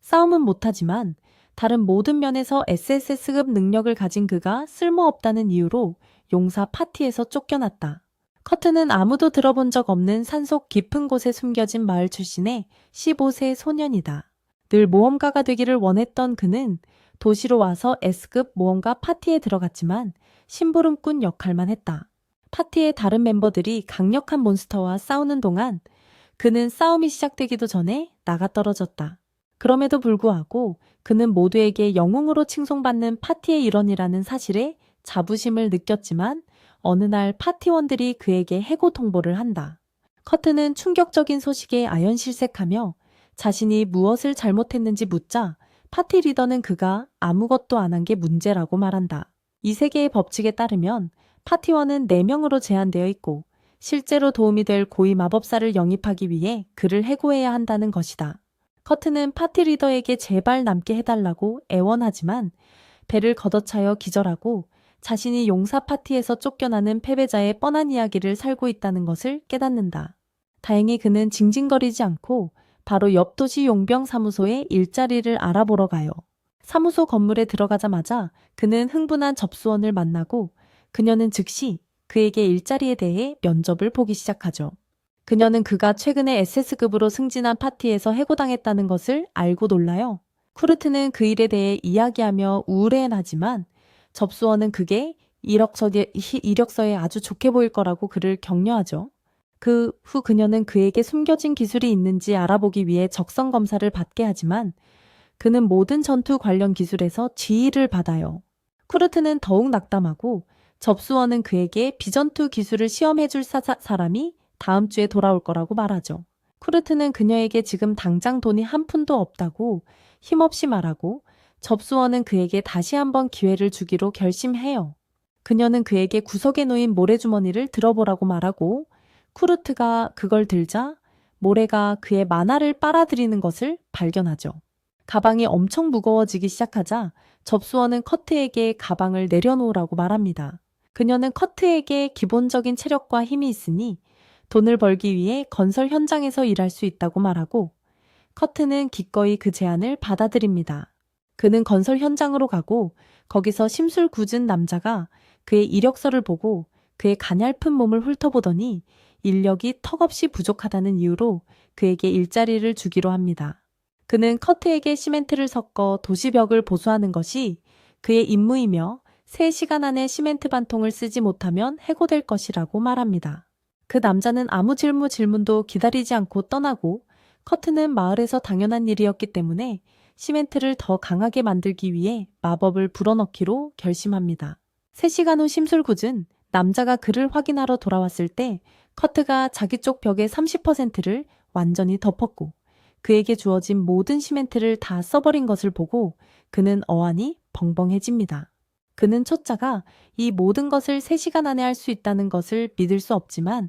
싸움은 못하지만 다른 모든 면에서 SS급 능력을 가진 그가 쓸모없다는 이유로 용사 파티에서 쫓겨났다. 커트는 아무도 들어본 적 없는 산속 깊은 곳에 숨겨진 마을 출신의 15세 소년이다. 늘 모험가가 되기를 원했던 그는 도시로 와서 S급 모험가 파티에 들어갔지만 심부름꾼 역할만 했다. 파티의 다른 멤버들이 강력한 몬스터와 싸우는 동안 그는 싸움이 시작되기도 전에 나가 떨어졌다. 그럼에도 불구하고 그는 모두에게 영웅으로 칭송받는 파티의 일원이라는 사실에 자부심을 느꼈지만 어느 날 파티원들이 그에게 해고 통보를 한다. 커트는 충격적인 소식에 아연실색하며 자신이 무엇을 잘못했는지 묻자 파티 리더는 그가 아무것도 안 한 게 문제라고 말한다. 이 세계의 법칙에 따르면 파티원은 4명으로 제한되어 있고 실제로 도움이 될 고위 마법사를 영입하기 위해 그를 해고해야 한다는 것이다. 커트는 파티 리더에게 제발 남게 해달라고 애원하지만 배를 걷어차여 기절하고 자신이 용사 파티에서 쫓겨나는 패배자의 뻔한 이야기를 살고 있다는 것을 깨닫는다. 다행히 그는 징징거리지 않고 바로 옆 도시 용병 사무소에 일자리를 알아보러 가요. 사무소 건물에 들어가자마자 그는 흥분한 접수원을 만나고 그녀는 즉시 그에게 일자리에 대해 면접을 보기 시작하죠. 그녀는 그가 최근에 SS급으로 승진한 파티에서 해고당했다는 것을 알고 놀라요. 쿠르트는 그 일에 대해 이야기하며 우울해하지만 접수원은 그게 이력서에 아주 좋게 보일 거라고 그를 격려하죠. 그 후 그녀는 그에게 숨겨진 기술이 있는지 알아보기 위해 적성 검사를 받게 하지만 그는 모든 전투 관련 기술에서 지휘를 받아요. 쿠르트는 더욱 낙담하고 접수원은 그에게 비전투 기술을 시험해줄 사람이 다음 주에 돌아올 거라고 말하죠. 쿠르트는 그녀에게 지금 당장 돈이 한 푼도 없다고 힘없이 말하고 접수원은 그에게 다시 한번 기회를 주기로 결심해요. 그녀는 그에게 구석에 놓인 모래주머니를 들어보라고 말하고 쿠르트가 그걸 들자 모래가 그의 만화를 빨아들이는 것을 발견하죠. 가방이 엄청 무거워지기 시작하자 접수원은 커트에게 가방을 내려놓으라고 말합니다. 그녀는 커트에게 기본적인 체력과 힘이 있으니 돈을 벌기 위해 건설 현장에서 일할 수 있다고 말하고 커트는 기꺼이 그 제안을 받아들입니다. 그는 건설 현장으로 가고 거기서 심술 굳은 남자가 그의 이력서를 보고 그의 가냘픈 몸을 훑어보더니 인력이 턱없이 부족하다는 이유로 그에게 일자리를 주기로 합니다. 그는 커트에게 시멘트를 섞어 도시벽을 보수하는 것이 그의 임무이며 3시간 안에 시멘트 반통을 쓰지 못하면 해고될 것이라고 말합니다. 그 남자는 아무 질문도 기다리지 않고 떠나고 커트는 마을에서 당연한 일이었기 때문에 시멘트를 더 강하게 만들기 위해 마법을 불어넣기로 결심합니다. 3시간 후 심술궂은 남자가 그를 확인하러 돌아왔을 때 커트가 자기 쪽 벽의 30%를 완전히 덮었고 그에게 주어진 모든 시멘트를 다 써버린 것을 보고 그는 어안이 벙벙해집니다. 그는 초짜가 이 모든 것을 3시간 안에 할 수 있다는 것을 믿을 수 없지만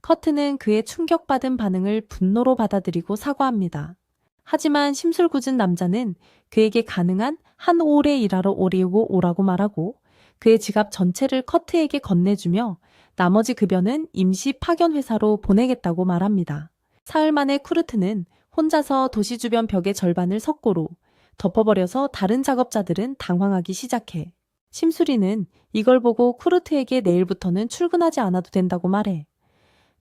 커트는 그의 충격받은 반응을 분노로 받아들이고 사과합니다. 하지만 심술궂은 남자는 그에게 가능한 한 올에 일하러 오라고 말하고 그의 지갑 전체를 커트에게 건네주며 나머지 급여는 임시 파견 회사로 보내겠다고 말합니다. 사흘 만에 쿠르트는 혼자서 도시 주변 벽의 절반을 석고로 덮어버려서 다른 작업자들은 당황하기 시작해. 심수리는 이걸 보고 쿠르트에게 내일부터는 출근하지 않아도 된다고 말해.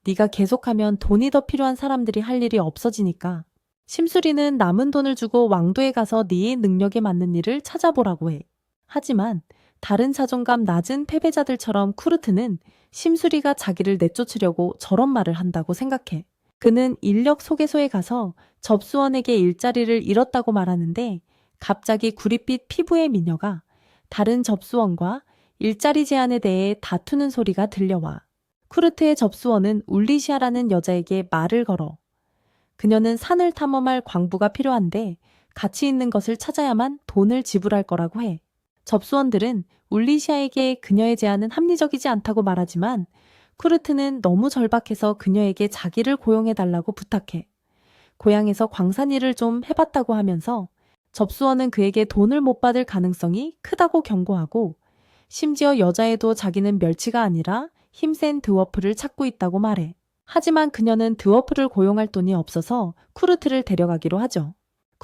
네가 계속하면 돈이 더 필요한 사람들이 할 일이 없어지니까. 심수리는 남은 돈을 주고 왕도에 가서 네의 능력에 맞는 일을 찾아보라고 해. 하지만 다른 자존감 낮은 패배자들처럼 쿠르트는 심수리가 자기를 내쫓으려고 저런 말을 한다고 생각해. 그는 인력 소개소에 가서 접수원에게 일자리를 잃었다고 말하는데 갑자기 구릿빛 피부의 미녀가 다른 접수원과 일자리 제한에 대해 다투는 소리가 들려와. 쿠르트의 접수원은 울리시아라는 여자에게 말을 걸어. 그녀는 산을 탐험할 광부가 필요한데 가치 있는 것을 찾아야만 돈을 지불할 거라고 해. 접수원들은 울리시아에게 그녀의 제안은 합리적이지 않다고 말하지만 쿠르트는 너무 절박해서 그녀에게 자기를 고용해달라고 부탁해. 고향에서 광산 일을 좀 해봤다고 하면서 접수원은 그에게 돈을 못 받을 가능성이 크다고 경고하고 심지어 여자애도 자기는 멸치가 아니라 힘센 드워프를 찾고 있다고 말해. 하지만 그녀는 드워프를 고용할 돈이 없어서 쿠르트를 데려가기로 하죠.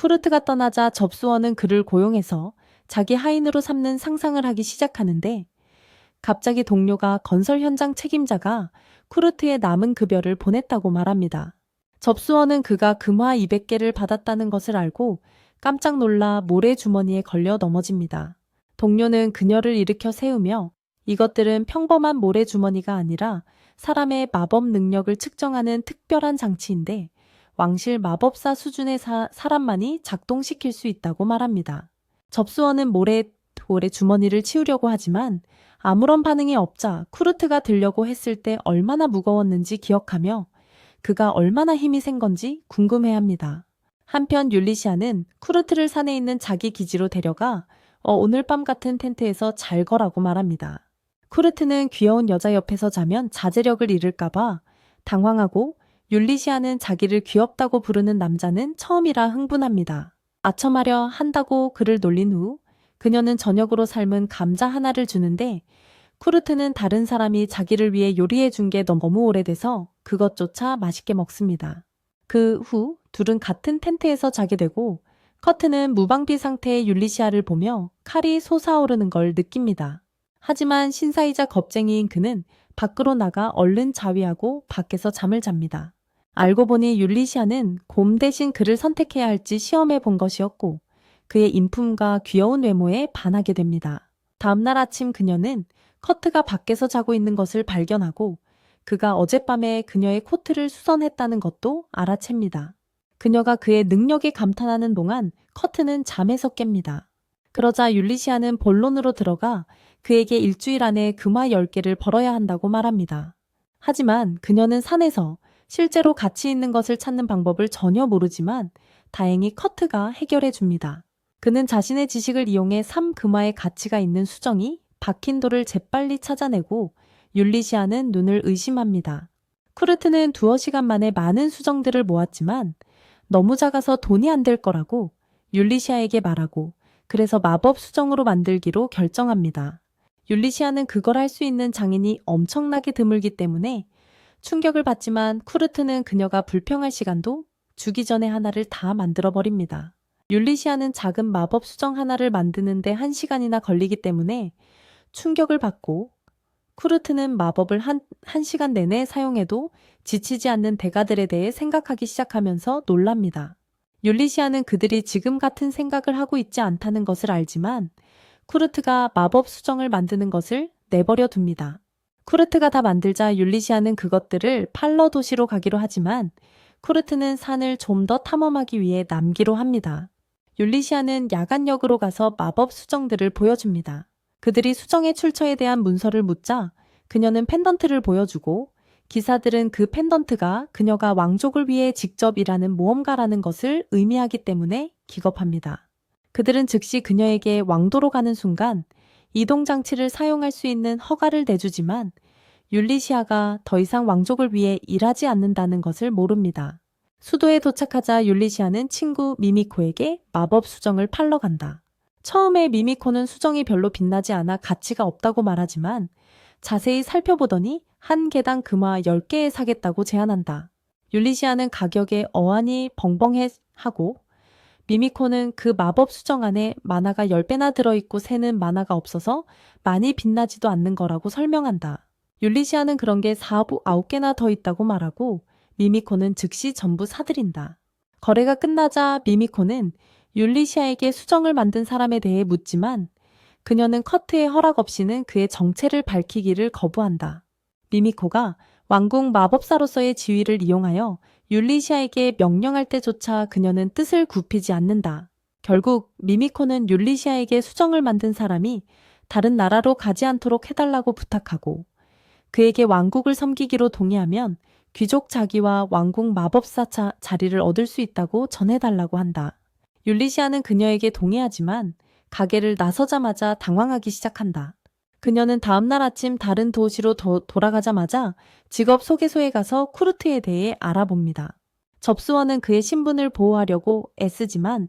쿠르트가 떠나자 접수원은 그를 고용해서 자기 하인으로 삼는 상상을 하기 시작하는데 갑자기 동료가 건설 현장 책임자가 쿠르트의 남은 급여를 보냈다고 말합니다. 접수원은 그가 금화 200개를 받았다는 것을 알고 깜짝 놀라 모래 주머니에 걸려 넘어집니다. 동료는 그녀를 일으켜 세우며 이것들은 평범한 모래 주머니가 아니라 사람의 마법 능력을 측정하는 특별한 장치인데 왕실 마법사 수준의 사람만이 작동시킬 수 있다고 말합니다. 접수원은 모래 주머니를 치우려고 하지만 아무런 반응이 없자 쿠르트가 들려고 했을 때 얼마나 무거웠는지 기억하며 그가 얼마나 힘이 센 건지 궁금해합니다. 한편 율리시아는 쿠르트를 산에 있는 자기 기지로 데려가 오늘 밤 같은 텐트에서 잘 거라고 말합니다. 쿠르트는 귀여운 여자 옆에서 자면 자제력을 잃을까봐 당황하고 율리시아는 자기를 귀엽다고 부르는 남자는 처음이라 흥분합니다. 아첨하려 한다고 그를 놀린 후 그녀는 저녁으로 삶은 감자 하나를 주는데 쿠르트는 다른 사람이 자기를 위해 요리해 준 게 너무 오래돼서 그것조차 맛있게 먹습니다. 그 후 둘은 같은 텐트에서 자게 되고 커트는 무방비 상태의 율리시아를 보며 칼이 솟아오르는 걸 느낍니다. 하지만 신사이자 겁쟁이인 그는 밖으로 나가 얼른 자위하고 밖에서 잠을 잡니다. 알고 보니 율리시아는 곰 대신 그를 선택해야 할지 시험해 본 것이었고 그의 인품과 귀여운 외모에 반하게 됩니다. 다음날 아침 그녀는 커트가 밖에서 자고 있는 것을 발견하고 그가 어젯밤에 그녀의 코트를 수선했다는 것도 알아챕니다. 그녀가 그의 능력에 감탄하는 동안 커트는 잠에서 깹니다. 그러자 율리시아는 본론으로 들어가 그에게 일주일 안에 금화 10개를 벌어야 한다고 말합니다. 하지만 그녀는 산에서 실제로 가치 있는 것을 찾는 방법을 전혀 모르지만 다행히 커트가 해결해 줍니다. 그는 자신의 지식을 이용해 3금화의 가치가 있는 수정이 박힌 돌을 재빨리 찾아내고 율리시아는 눈을 의심합니다. 쿠르트는 두어 시간 만에 많은 수정들을 모았지만 너무 작아서 돈이 안 될 거라고 율리시아에게 말하고 그래서 마법 수정으로 만들기로 결정합니다. 율리시아는 그걸 할 수 있는 장인이 엄청나게 드물기 때문에 충격을 받지만 쿠르트는 그녀가 불평할 시간도 주기 전에 하나를 다 만들어버립니다. 율리시아는 작은 마법 수정 하나를 만드는데 1시간이나 걸리기 때문에 충격을 받고 쿠르트는 마법을 한 시간 내내 사용해도 지치지 않는 대가들에 대해 생각하기 시작하면서 놀랍니다. 율리시아는 그들이 지금 같은 생각을 하고 있지 않다는 것을 알지만 쿠르트가 마법 수정을 만드는 것을 내버려 둡니다. 쿠르트가 다 만들자 율리시아는 그것들을 팔러 도시로 가기로 하지만 쿠르트는 산을 좀 더 탐험하기 위해 남기로 합니다. 율리시아는 야간역으로 가서 마법 수정들을 보여줍니다. 그들이 수정의 출처에 대한 문서를 묻자 그녀는 펜던트를 보여주고 기사들은 그 펜던트가 그녀가 왕족을 위해 직접 일하는 모험가라는 것을 의미하기 때문에 기겁합니다. 그들은 즉시 그녀에게 왕도로 가는 순간 이동장치를 사용할 수 있는 허가를 내주지만 율리시아가 더 이상 왕족을 위해 일하지 않는다는 것을 모릅니다. 수도에 도착하자 율리시아는 친구 미미코에게 마법 수정을 팔러 간다. 처음에 미미코는 수정이 별로 빛나지 않아 가치가 없다고 말하지만 자세히 살펴보더니 한 개당 금화 10개에 사겠다고 제안한다. 율리시아는 가격에 어안이 벙벙해하고 미미코는 그 마법 수정 안에 만화가 10배나 들어있고 새는 만화가 없어서 많이 빛나지도 않는 거라고 설명한다. 율리시아는 그런 게 9개나 더 있다고 말하고 미미코는 즉시 전부 사들인다. 거래가 끝나자 미미코는 율리시아에게 수정을 만든 사람에 대해 묻지만 그녀는 커트의 허락 없이는 그의 정체를 밝히기를 거부한다. 미미코가 왕궁 마법사로서의 지위를 이용하여 율리시아에게 명령할 때조차 그녀는 뜻을 굽히지 않는다. 결국 미미코는 율리시아에게 수정을 만든 사람이 다른 나라로 가지 않도록 해달라고 부탁하고 그에게 왕국을 섬기기로 동의하면 귀족 자기와 왕궁 마법사 자리를 얻을 수 있다고 전해달라고 한다. 율리시아는 그녀에게 동의하지만 가게를 나서자마자 당황하기 시작한다. 그녀는 다음날 아침 다른 도시로 돌아가자마자 직업 소개소에 가서 쿠르트에 대해 알아봅니다. 접수원은 그의 신분을 보호하려고 애쓰지만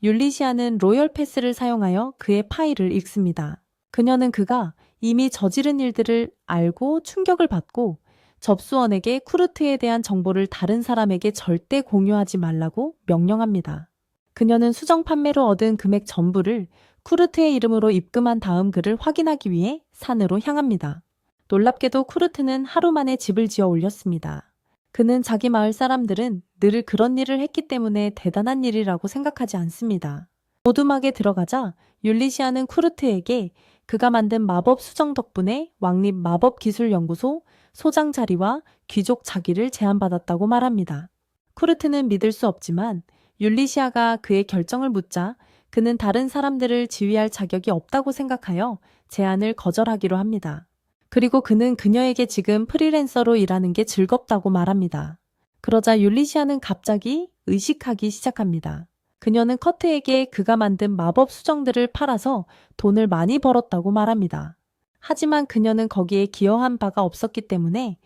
율리시아는 로열 패스를 사용하여 그의 파일을 읽습니다. 그녀는 그가 이미 저지른 일들을 알고 충격을 받고 접수원에게 쿠르트에 대한 정보를 다른 사람에게 절대 공유하지 말라고 명령합니다. 그녀는 수정 판매로 얻은 금액 전부를 쿠르트의 이름으로 입금한 다음 그를 확인하기 위해 산으로 향합니다. 놀랍게도 쿠르트는 하루 만에 집을 지어 올렸습니다. 그는 자기 마을 사람들은 늘 그런 일을 했기 때문에 대단한 일이라고 생각하지 않습니다. 오두막에 들어가자 율리시아는 쿠르트에게 그가 만든 마법 수정 덕분에 왕립 마법기술연구소 소장 자리와 귀족 자기를 제안받았다고 말합니다. 쿠르트는 믿을 수 없지만 율리시아가 그의 결정을 묻자 그는 다른 사람들을 지휘할 자격이 없다고 생각하여 제안을 거절하기로 합니다. 그리고 그는 그녀에게 지금 프리랜서로 일하는 게 즐겁다고 말합니다. 그러자 율리시아는 갑자기 의식하기 시작합니다. 그녀는 커트에게 그가 만든 마법 수정들을 팔아서 돈을 많이 벌었다고 말합니다. 하지만 그녀는 거기에 기여한 바가 없었기 때문에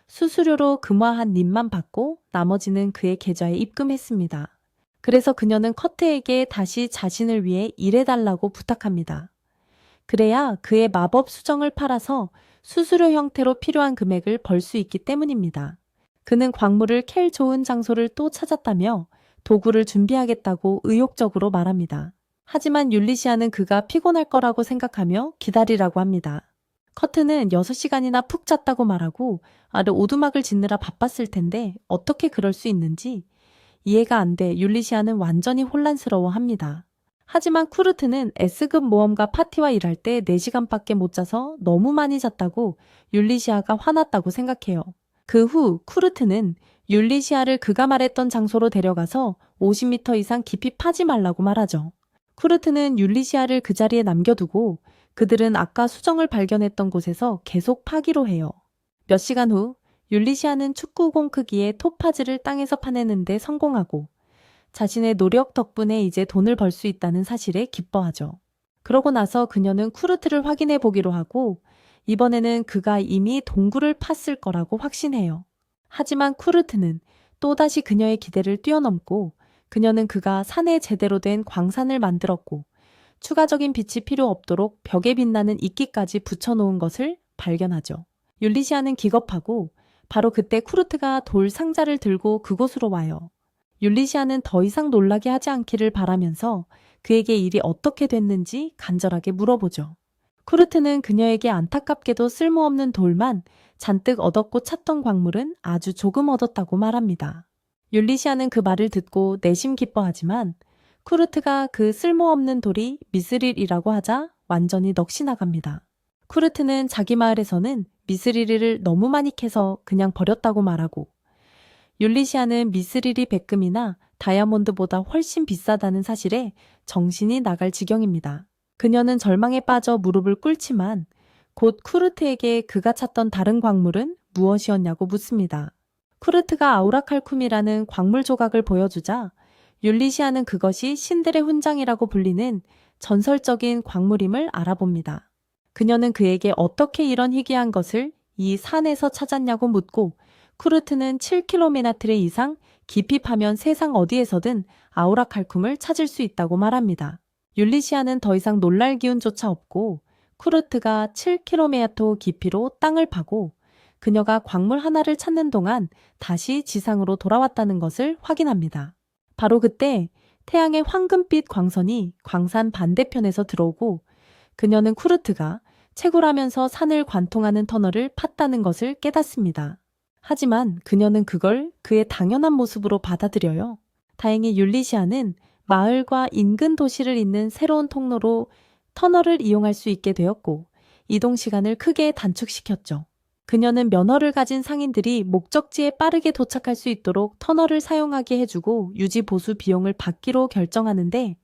수수료로 금화 한 닙만 받고 나머지는 그의 계좌에 입금했습니다. 그래서 그녀는 커트에게 다시 자신을 위해 일해달라고 부탁합니다. 그래야 그의 마법 수정을 팔아서 수수료 형태로 필요한 금액을 벌 수 있기 때문입니다. 그는 광물을 캘 좋은 장소를 또 찾았다며 도구를 준비하겠다고 의욕적으로 말합니다. 하지만 율리시아는 그가 피곤할 거라고 생각하며 기다리라고 합니다. 커트는 6시간이나 푹 잤다고 말하고 아래 오두막을 짓느라 바빴을 텐데 어떻게 그럴 수 있는지 이해가 안 돼 율리시아는 완전히 혼란스러워합니다. 하지만 쿠르트는 S급 모험가 파티와 일할 때 4시간밖에 못 자서 너무 많이 잤다고 율리시아가 화났다고 생각해요. 그 후 쿠르트는 율리시아를 그가 말했던 장소로 데려가서 50m 이상 깊이 파지 말라고 말하죠. 쿠르트는 율리시아를 그 자리에 남겨두고 그들은 아까 수정을 발견했던 곳에서 계속 파기로 해요. 몇 시간 후 율리시아는 축구공 크기의 토파즈를 땅에서 파내는데 성공하고 자신의 노력 덕분에 이제 돈을 벌 수 있다는 사실에 기뻐하죠. 그러고 나서 그녀는 쿠르트를 확인해 보기로 하고 이번에는 그가 이미 동굴을 팠을 거라고 확신해요. 하지만 쿠르트는 또다시 그녀의 기대를 뛰어넘고 그녀는 그가 산에 제대로 된 광산을 만들었고 추가적인 빛이 필요 없도록 벽에 빛나는 이끼까지 붙여놓은 것을 발견하죠. 율리시아는 기겁하고 바로 그때 쿠르트가 돌 상자를 들고 그곳으로 와요. 율리시아는 더 이상 놀라게 하지 않기를 바라면서 그에게 일이 어떻게 됐는지 간절하게 물어보죠. 쿠르트는 그녀에게 안타깝게도 쓸모없는 돌만 잔뜩 얻었고 찾던 광물은 아주 조금 얻었다고 말합니다. 율리시아는 그 말을 듣고 내심 기뻐하지만 쿠르트가 그 쓸모없는 돌이 미스릴이라고 하자 완전히 넋이 나갑니다. 쿠르트는 자기 마을에서는 미스릴을 너무 많이 캐서 그냥 버렸다고 말하고 율리시아는 미스릴이 백금이나 다이아몬드보다 훨씬 비싸다는 사실에 정신이 나갈 지경입니다. 그녀는 절망에 빠져 무릎을 꿇지만 곧 쿠르트에게 그가 찾던 다른 광물은 무엇이었냐고 묻습니다. 쿠르트가 아우라칼쿰이라는 광물 조각을 보여주자 율리시아는 그것이 신들의 훈장이라고 불리는 전설적인 광물임을 알아봅니다. 그녀는 그에게 어떻게 이런 희귀한 것을 이 산에서 찾았냐고 묻고 쿠르트는 7km 이상 깊이 파면 세상 어디에서든 아우라칼쿰을 찾을 수 있다고 말합니다. 율리시아는 더 이상 놀랄 기운조차 없고 쿠르트가 7km 깊이로 땅을 파고 그녀가 광물 하나를 찾는 동안 다시 지상으로 돌아왔다는 것을 확인합니다. 바로 그때 태양의 황금빛 광선이 광산 반대편에서 들어오고 그녀는 쿠르트가 채굴하면서 산을 관통하는 터널을 팠다는 것을 깨닫습니다. 하지만 그녀는 그걸 그의 당연한 모습으로 받아들여요. 다행히 율리시아는 마을과 인근 도시를 잇는 새로운 통로로 터널을 이용할 수 있게 되었고 이동 시간을 크게 단축시켰죠. 그녀는 면허를 가진 상인들이 목적지에 빠르게 도착할 수 있도록 터널을 사용하게 해주고 유지 보수 비용을 받기로 결정하는데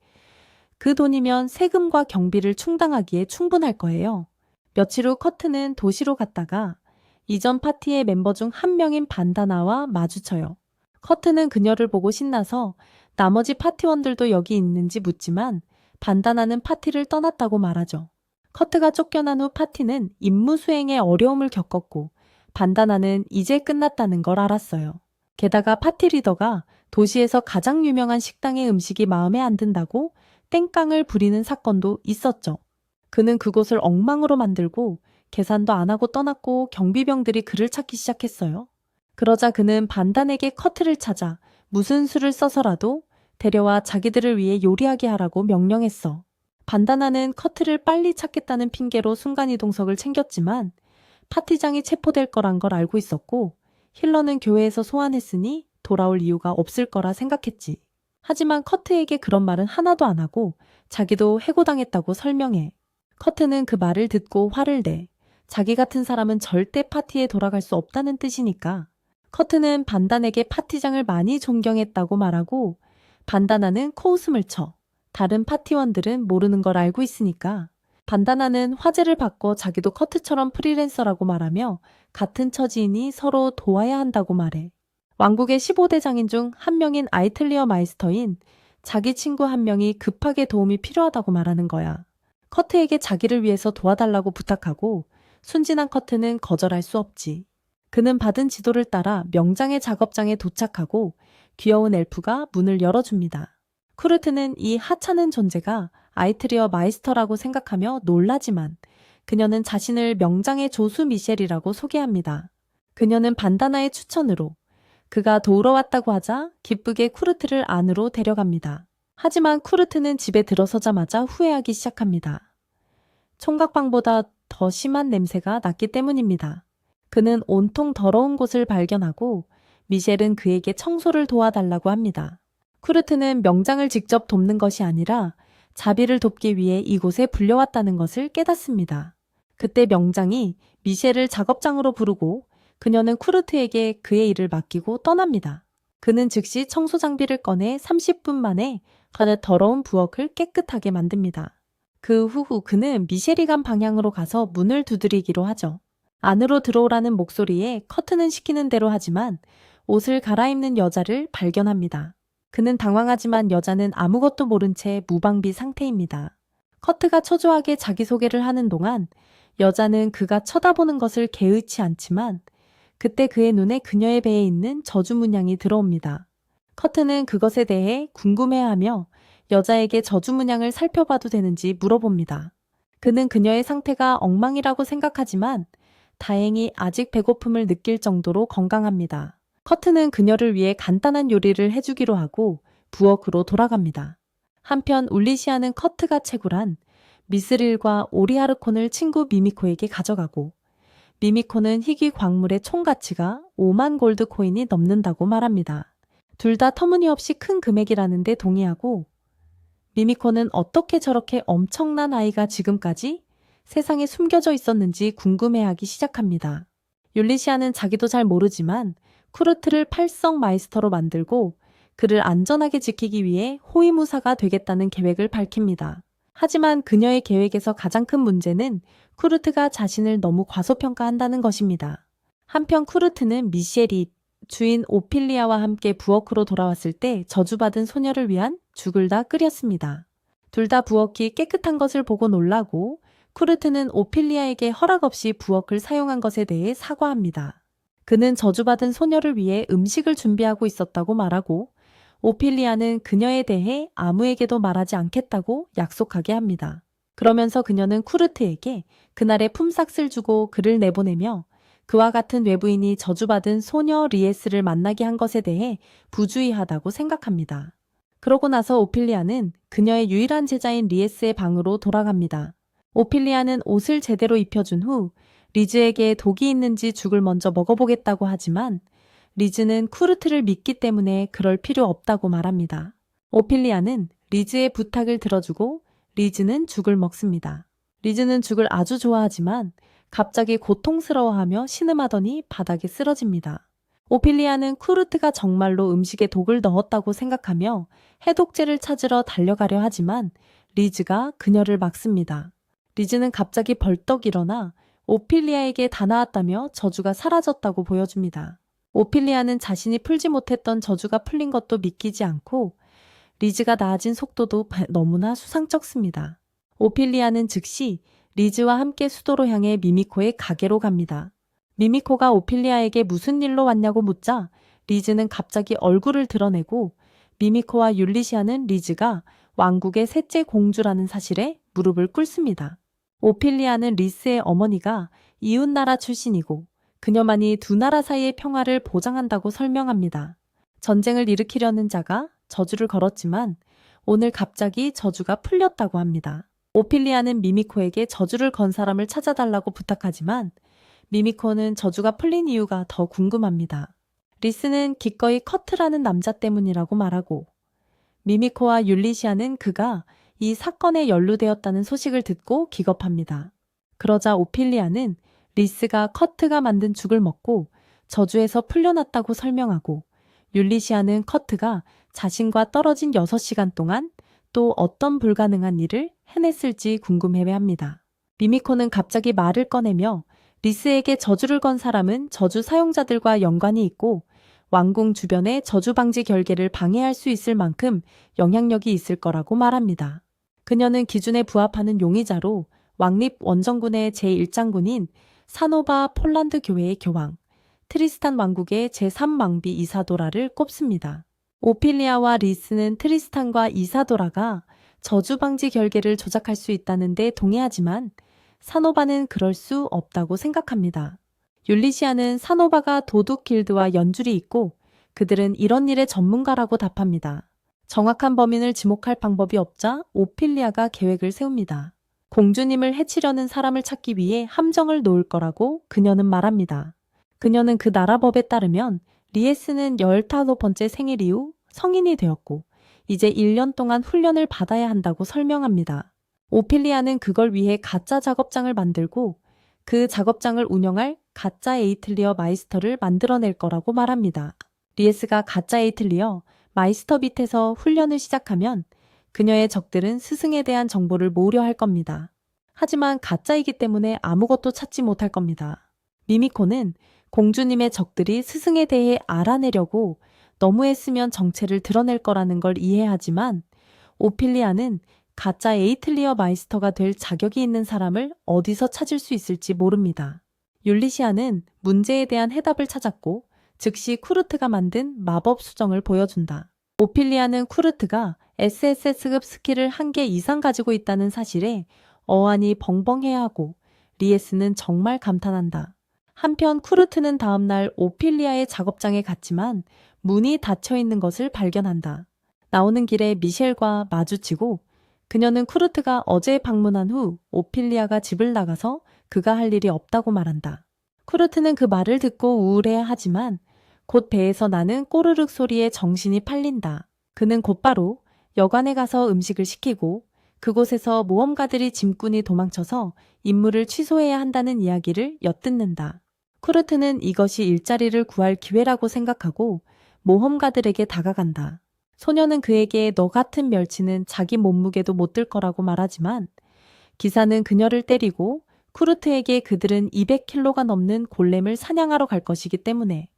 그 돈이면 세금과 경비를 충당하기에 충분할 거예요. 며칠 후 커트는 도시로 갔다가 이전 파티의 멤버 중 한 명인 반다나와 마주쳐요. 커트는 그녀를 보고 신나서 나머지 파티원들도 여기 있는지 묻지만 반다나는 파티를 떠났다고 말하죠. 커트가 쫓겨난 후 파티는 임무 수행에 어려움을 겪었고 반다나는 이제 끝났다는 걸 알았어요. 게다가 파티 리더가 도시에서 가장 유명한 식당의 음식이 마음에 안 든다고 땡깡을 부리는 사건도 있었죠. 그는 그곳을 엉망으로 만들고 계산도 안 하고 떠났고 경비병들이 그를 찾기 시작했어요. 그러자 그는 반단에게 커트를 찾아 무슨 수를 써서라도 데려와 자기들을 위해 요리하게 하라고 명령했어. 반다나는 커트를 빨리 찾겠다는 핑계로 순간이동석을 챙겼지만 파티장이 체포될 거란 걸 알고 있었고 힐러는 교회에서 소환했으니 돌아올 이유가 없을 거라 생각했지. 하지만 커트에게 그런 말은 하나도 안 하고 자기도 해고당했다고 설명해. 커트는 그 말을 듣고 화를 내. 자기 같은 사람은 절대 파티에 돌아갈 수 없다는 뜻이니까. 커트는 반단에게 파티장을 많이 존경했다고 말하고 반다나는 코웃음을 쳐. 다른 파티원들은 모르는 걸 알고 있으니까. 반다나는 화제를 바꿔 자기도 커트처럼 프리랜서라고 말하며 같은 처지이니 서로 도와야 한다고 말해. 왕국의 15대 장인 중 한 명인 아이틀리어 마이스터인 자기 친구 한 명이 급하게 도움이 필요하다고 말하는 거야. 커트에게 자기를 위해서 도와달라고 부탁하고 순진한 커트는 거절할 수 없지. 그는 받은 지도를 따라 명장의 작업장에 도착하고 귀여운 엘프가 문을 열어줍니다. 쿠르트는 이 하찮은 존재가 아이트리어 마이스터라고 생각하며 놀라지만 그녀는 자신을 명장의 조수 미셸이라고 소개합니다. 그녀는 반다나의 추천으로 그가 도우러 왔다고 하자 기쁘게 쿠르트를 안으로 데려갑니다. 하지만 쿠르트는 집에 들어서자마자 후회하기 시작합니다. 총각방보다 더 심한 냄새가 났기 때문입니다. 그는 온통 더러운 곳을 발견하고 미셸은 그에게 청소를 도와달라고 합니다. 쿠르트는 명장을 직접 돕는 것이 아니라 자비를 돕기 위해 이곳에 불려왔다는 것을 깨닫습니다. 그때 명장이 미셸을 작업장으로 부르고 그녀는 쿠르트에게 그의 일을 맡기고 떠납니다. 그는 즉시 청소 장비를 꺼내 30분 만에 더러운 부엌을 깨끗하게 만듭니다. 그 후 그는 미셸이 간 방향으로 가서 문을 두드리기로 하죠. 안으로 들어오라는 목소리에 커트는 시키는 대로 하지만 옷을 갈아입는 여자를 발견합니다. 그는 당황하지만 여자는 아무것도 모른 채 무방비 상태입니다. 커트가 초조하게 자기소개를 하는 동안 여자는 그가 쳐다보는 것을 개의치 않지만 그때 그의 눈에 그녀의 배에 있는 저주 문양이 들어옵니다. 커트는 그것에 대해 궁금해하며 여자에게 저주 문양을 살펴봐도 되는지 물어봅니다. 그는 그녀의 상태가 엉망이라고 생각하지만 다행히 아직 배고픔을 느낄 정도로 건강합니다. 커트는 그녀를 위해 간단한 요리를 해주기로 하고 부엌으로 돌아갑니다. 한편 울리시아는 커트가 채굴한 미스릴과 오리하르콘을 친구 미미코에게 가져가고 미미코는 희귀 광물의 총 가치가 5만 골드 코인이 넘는다고 말합니다. 둘 다 터무니없이 큰 금액이라는데 동의하고 미미코는 어떻게 저렇게 엄청난 아이가 지금까지 세상에 숨겨져 있었는지 궁금해하기 시작합니다. 율리시아는 자기도 잘 모르지만 쿠르트를 팔성 마이스터로 만들고 그를 안전하게 지키기 위해 호위무사가 되겠다는 계획을 밝힙니다. 하지만 그녀의 계획에서 가장 큰 문제는 쿠르트가 자신을 너무 과소평가한다는 것입니다. 한편 쿠르트는 미셸이 주인 오피리아와 함께 부엌으로 돌아왔을 때 저주받은 소녀를 위한 죽을 다 끓였습니다. 둘 다 부엌이 깨끗한 것을 보고 놀라고 쿠르트는 오피리아에게 허락 없이 부엌을 사용한 것에 대해 사과합니다. 그는 저주받은 소녀를 위해 음식을 준비하고 있었다고 말하고 오피리아는 그녀에 대해 아무에게도 말하지 않겠다고 약속하게 합니다. 그러면서 그녀는 쿠르트에게 그날의 품삯을 주고 그를 내보내며 그와 같은 외부인이 저주받은 소녀 리에스를 만나게 한 것에 대해 부주의하다고 생각합니다. 그러고 나서 오피리아는 그녀의 유일한 제자인 리에스의 방으로 돌아갑니다. 오피리아는 옷을 제대로 입혀준 후 리즈에게 독이 있는지 죽을 먼저 먹어보겠다고 하지만 리즈는 쿠르트를 믿기 때문에 그럴 필요 없다고 말합니다. 오피리아는 리즈의 부탁을 들어주고 리즈는 죽을 먹습니다. 리즈는 죽을 아주 좋아하지만 갑자기 고통스러워하며 신음하더니 바닥에 쓰러집니다. 오피리아는 쿠르트가 정말로 음식에 독을 넣었다고 생각하며 해독제를 찾으러 달려가려 하지만 리즈가 그녀를 막습니다. 리즈는 갑자기 벌떡 일어나 오피리아에게 다 나았다며 저주가 사라졌다고 보여줍니다. 오피리아는 자신이 풀지 못했던 저주가 풀린 것도 믿기지 않고 리즈가 나아진 속도도 너무나 수상쩍습니다. 오피리아는 즉시 리즈와 함께 수도로 향해 미미코의 가게로 갑니다. 미미코가 오피리아에게 무슨 일로 왔냐고 묻자 리즈는 갑자기 얼굴을 드러내고 미미코와 율리시아는 리즈가 왕국의 셋째 공주라는 사실에 무릎을 꿇습니다. 오피리아는 리스의 어머니가 이웃나라 출신이고 그녀만이 두 나라 사이의 평화를 보장한다고 설명합니다. 전쟁을 일으키려는 자가 저주를 걸었지만 오늘 갑자기 저주가 풀렸다고 합니다. 오피리아는 미미코에게 저주를 건 사람을 찾아달라고 부탁하지만 미미코는 저주가 풀린 이유가 더 궁금합니다. 리스는 기꺼이 커트라는 남자 때문이라고 말하고 미미코와 율리시아는 그가 이 사건에 연루되었다는 소식을 듣고 기겁합니다. 그러자 오피리아는 리스가 커트가 만든 죽을 먹고 저주에서 풀려났다고 설명하고 율리시아는 커트가 자신과 떨어진 6시간 동안 또 어떤 불가능한 일을 해냈을지 궁금해합니다. 미미코는 갑자기 말을 꺼내며 리스에게 저주를 건 사람은 저주 사용자들과 연관이 있고 왕궁 주변의 저주 방지 결계를 방해할 수 있을 만큼 영향력이 있을 거라고 말합니다. 그녀는 기준에 부합하는 용의자로 왕립 원정군의 제1장군인 사노바 폴란드 교회의 교황, 트리스탄 왕국의 제3왕비 이사도라를 꼽습니다. 오피리아와 리스는 트리스탄과 이사도라가 저주 방지 결계를 조작할 수 있다는 데 동의하지만 사노바는 그럴 수 없다고 생각합니다. 율리시아는 사노바가 도둑 길드와 연줄이 있고 그들은 이런 일의 전문가라고 답합니다. 정확한 범인을 지목할 방법이 없자 오피리아가 계획을 세웁니다. 공주님을 해치려는 사람을 찾기 위해 함정을 놓을 거라고 그녀는 말합니다. 그녀는 그 나라 법에 따르면 리에스는 15번째 생일 이후 성인이 되었고 이제 1년 동안 훈련을 받아야 한다고 설명합니다. 오피리아는 그걸 위해 가짜 작업장을 만들고 그 작업장을 운영할 가짜 에이틀리어 마이스터를 만들어낼 거라고 말합니다. 리에스가 가짜 에이틀리어 마이스터 밑에서 훈련을 시작하면 그녀의 적들은 스승에 대한 정보를 모으려 할 겁니다. 하지만 가짜이기 때문에 아무것도 찾지 못할 겁니다. 미미코는 공주님의 적들이 스승에 대해 알아내려고 너무했으면 정체를 드러낼 거라는 걸 이해하지만 오피리아는 가짜 에이틀리어 마이스터가 될 자격이 있는 사람을 어디서 찾을 수 있을지 모릅니다. 율리시아는 문제에 대한 해답을 찾았고 즉시 쿠르트가 만든 마법 수정을 보여준다. 오피리아는 쿠르트가 SSS급 스킬을 1개 이상 가지고 있다는 사실에 어안이 벙벙해야 하고 리에스는 정말 감탄한다. 한편 쿠르트는 다음날 오피리아의 작업장에 갔지만 문이 닫혀 있는 것을 발견한다. 나오는 길에 미셸과 마주치고 그녀는 쿠르트가 어제 방문한 후 오피리아가 집을 나가서 그가 할 일이 없다고 말한다. 쿠르트는 그 말을 듣고 우울해하지만 곧 배에서 나는 꼬르륵 소리에 정신이 팔린다. 그는 곧바로 여관에 가서 음식을 시키고 그곳에서 모험가들이 짐꾼이 도망쳐서 임무를 취소해야 한다는 이야기를 엿듣는다. 쿠르트는 이것이 일자리를 구할 기회라고 생각하고 모험가들에게 다가간다. 소녀는 그에게 너 같은 멸치는 자기 몸무게도 못 들 거라고 말하지만 기사는 그녀를 때리고 쿠르트에게 그들은 200kg가 넘는 골렘을 사냥하러 갈 것이기 때문에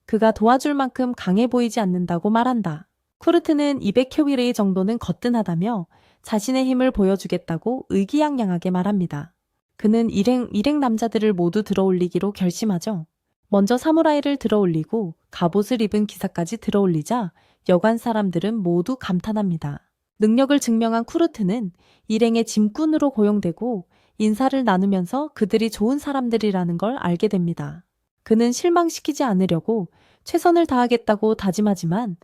그가 도와줄 만큼 강해 보이지 않는다고 말한다. 쿠르트는 200kg 정도는 거뜬하다며 자신의 힘을 보여주겠다고 의기양양하게 말합니다. 그는 일행 남자들을 모두 들어올리기로 결심하죠. 먼저 사무라이를 들어올리고 갑옷을 입은 기사까지 들어올리자 여관 사람들은 모두 감탄합니다. 능력을 증명한 쿠르트는 일행의 짐꾼으로 고용되고 인사를 나누면서 그들이 좋은 사람들이라는 걸 알게 됩니다. 그는 실망시키지 않으려고 최선을 다하겠다고 다짐하지만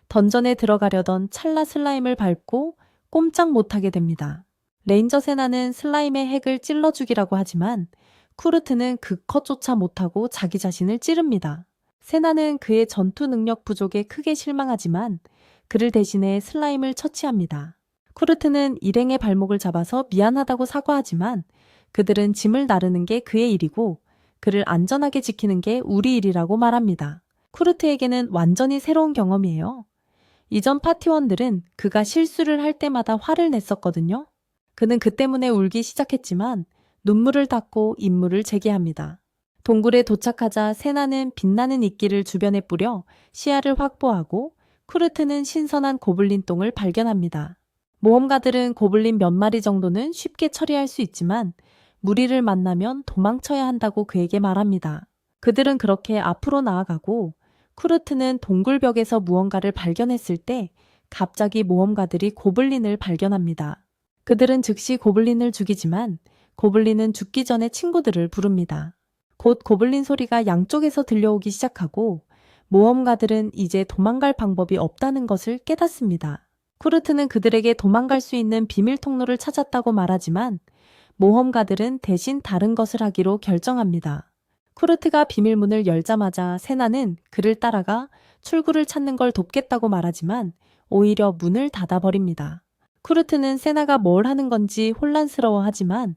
던전에 들어가려던 찰나 슬라임을 밟고 꼼짝 못하게 됩니다. 레인저 세나는 슬라임의 핵을 찔러 죽이라고 하지만 쿠르트는 그 컷조차 못하고 자기 자신을 찌릅니다. 세나는 그의 전투 능력 부족에 크게 실망하지만 그를 대신해 슬라임을 처치합니다. 쿠르트는 일행의 발목을 잡아서 미안하다고 사과하지만 그들은 짐을 나르는 게 그의 일이고 그를 안전하게 지키는 게 우리 일이라고 말합니다. 쿠르트에게는 완전히 새로운 경험이에요. 이전 파티원들은 그가 실수를 할 때마다 화를 냈었거든요. 그는 그 때문에 울기 시작했지만 눈물을 닦고 임무를 재개합니다. 동굴에 도착하자 세나는 빛나는 이끼를 주변에 뿌려 시야를 확보하고 쿠르트는 신선한 고블린 똥을 발견합니다. 모험가들은 고블린 몇 마리 정도는 쉽게 처리할 수 있지만 무리를 만나면 도망쳐야 한다고 그에게 말합니다. 그들은 그렇게 앞으로 나아가고 쿠르트는 동굴벽에서 무언가를 발견했을 때 갑자기 모험가들이 고블린을 발견합니다. 그들은 즉시 고블린을 죽이지만 고블린은 죽기 전에 친구들을 부릅니다. 곧 고블린 소리가 양쪽에서 들려오기 시작하고 모험가들은 이제 도망갈 방법이 없다는 것을 깨닫습니다. 쿠르트는 그들에게 도망갈 수 있는 비밀 통로를 찾았다고 말하지만 모험가들은 대신 다른 것을 하기로 결정합니다. 쿠르트가 비밀문을 열자마자 세나는 그를 따라가 출구를 찾는 걸 돕겠다고 말하지만 오히려 문을 닫아버립니다. 쿠르트는 세나가 뭘 하는 건지 혼란스러워하지만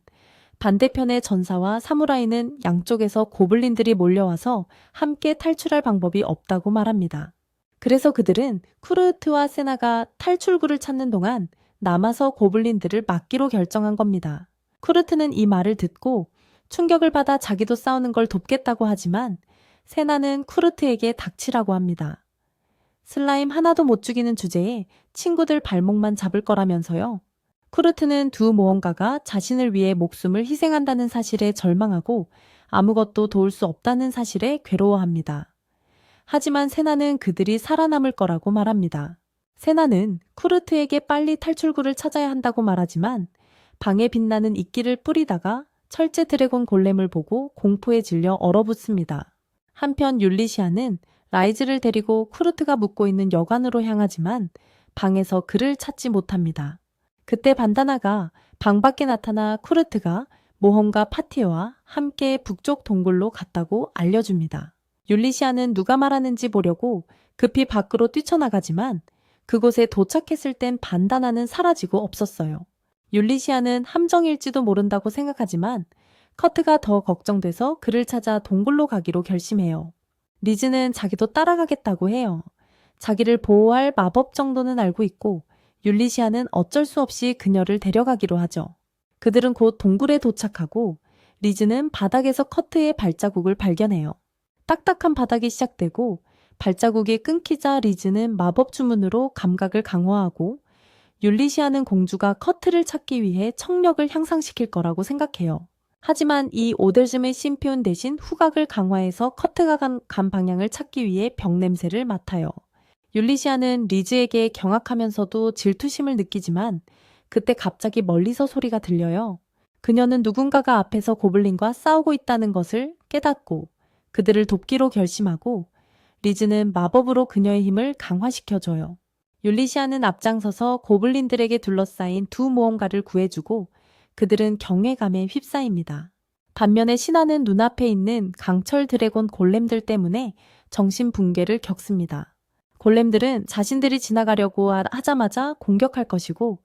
반대편의 전사와 사무라이는 양쪽에서 고블린들이 몰려와서 함께 탈출할 방법이 없다고 말합니다. 그래서 그들은 쿠르트와 세나가 탈출구를 찾는 동안 남아서 고블린들을 막기로 결정한 겁니다. 쿠르트는 이 말을 듣고 충격을 받아 자기도 싸우는 걸 돕겠다고 하지만 세나는 쿠르트에게 닥치라고 합니다. 슬라임 하나도 못 죽이는 주제에 친구들 발목만 잡을 거라면서요. 쿠르트는 두 모험가가 자신을 위해 목숨을 희생한다는 사실에 절망하고 아무것도 도울 수 없다는 사실에 괴로워합니다. 하지만 세나는 그들이 살아남을 거라고 말합니다. 세나는 쿠르트에게 빨리 탈출구를 찾아야 한다고 말하지만 방에 빛나는 이끼를 뿌리다가 철제 드래곤 골렘을 보고 공포에 질려 얼어붙습니다. 한편 율리시아는 라이즈를 데리고 쿠르트가 묵고 있는 여관으로 향하지만 방에서 그를 찾지 못합니다. 그때 반다나가 방 밖에 나타나 쿠르트가 모험가 파티와 함께 북쪽 동굴로 갔다고 알려줍니다. 율리시아는 누가 말하는지 보려고 급히 밖으로 뛰쳐나가지만 그곳에 도착했을 땐 반다나는 사라지고 없었어요. 율리시아는 함정일지도 모른다고 생각하지만 커트가 더 걱정돼서 그를 찾아 동굴로 가기로 결심해요. 리즈는 자기도 따라가겠다고 해요. 자기를 보호할 마법 정도는 알고 있고 율리시아는 어쩔 수 없이 그녀를 데려가기로 하죠. 그들은 곧 동굴에 도착하고 리즈는 바닥에서 커트의 발자국을 발견해요. 딱딱한 바닥이 시작되고 발자국이 끊기자 리즈는 마법 주문으로 감각을 강화하고 율리시아는 공주가 커트를 찾기 위해 청력을 향상시킬 거라고 생각해요. 하지만 이 오데즘의 심피온 대신 후각을 강화해서 커트가 간 방향을 찾기 위해 병 냄새를 맡아요. 율리시아는 리즈에게 경악하면서도 질투심을 느끼지만 그때 갑자기 멀리서 소리가 들려요. 그녀는 누군가가 앞에서 고블린과 싸우고 있다는 것을 깨닫고 그들을 돕기로 결심하고 리즈는 마법으로 그녀의 힘을 강화시켜줘요. 율리시아는 앞장서서 고블린들에게 둘러싸인 두 모험가를 구해주고 그들은 경외감에 휩싸입니다. 반면에 신하는 눈앞에 있는 강철 드래곤 골렘들 때문에 정신 붕괴를 겪습니다. 골렘들은 자신들이 지나가려고 하자마자 공격할 것이고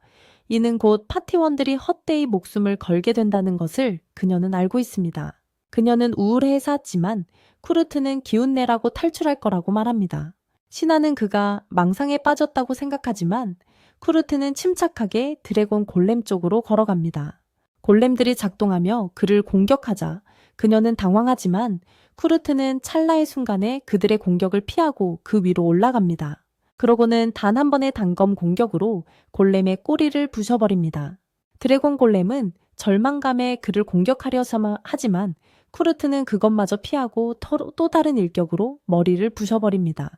이는 곧 파티원들이 헛되이 목숨을 걸게 된다는 것을 그녀는 알고 있습니다. 그녀는 우울해했지만 쿠르트는 기운내라고 탈출할 거라고 말합니다. 신하는 그가 망상에 빠졌다고 생각하지만 쿠르트는 침착하게 드래곤 골렘 쪽으로 걸어갑니다. 골렘들이 작동하며 그를 공격하자 그녀는 당황하지만 쿠르트는 찰나의 순간에 그들의 공격을 피하고 그 위로 올라갑니다. 그러고는 단 한 번의 단검 공격으로 골렘의 꼬리를 부셔버립니다. 드래곤 골렘은 절망감에 그를 공격하려 하지만 쿠르트는 그것마저 피하고 또 다른 일격으로 머리를 부셔버립니다.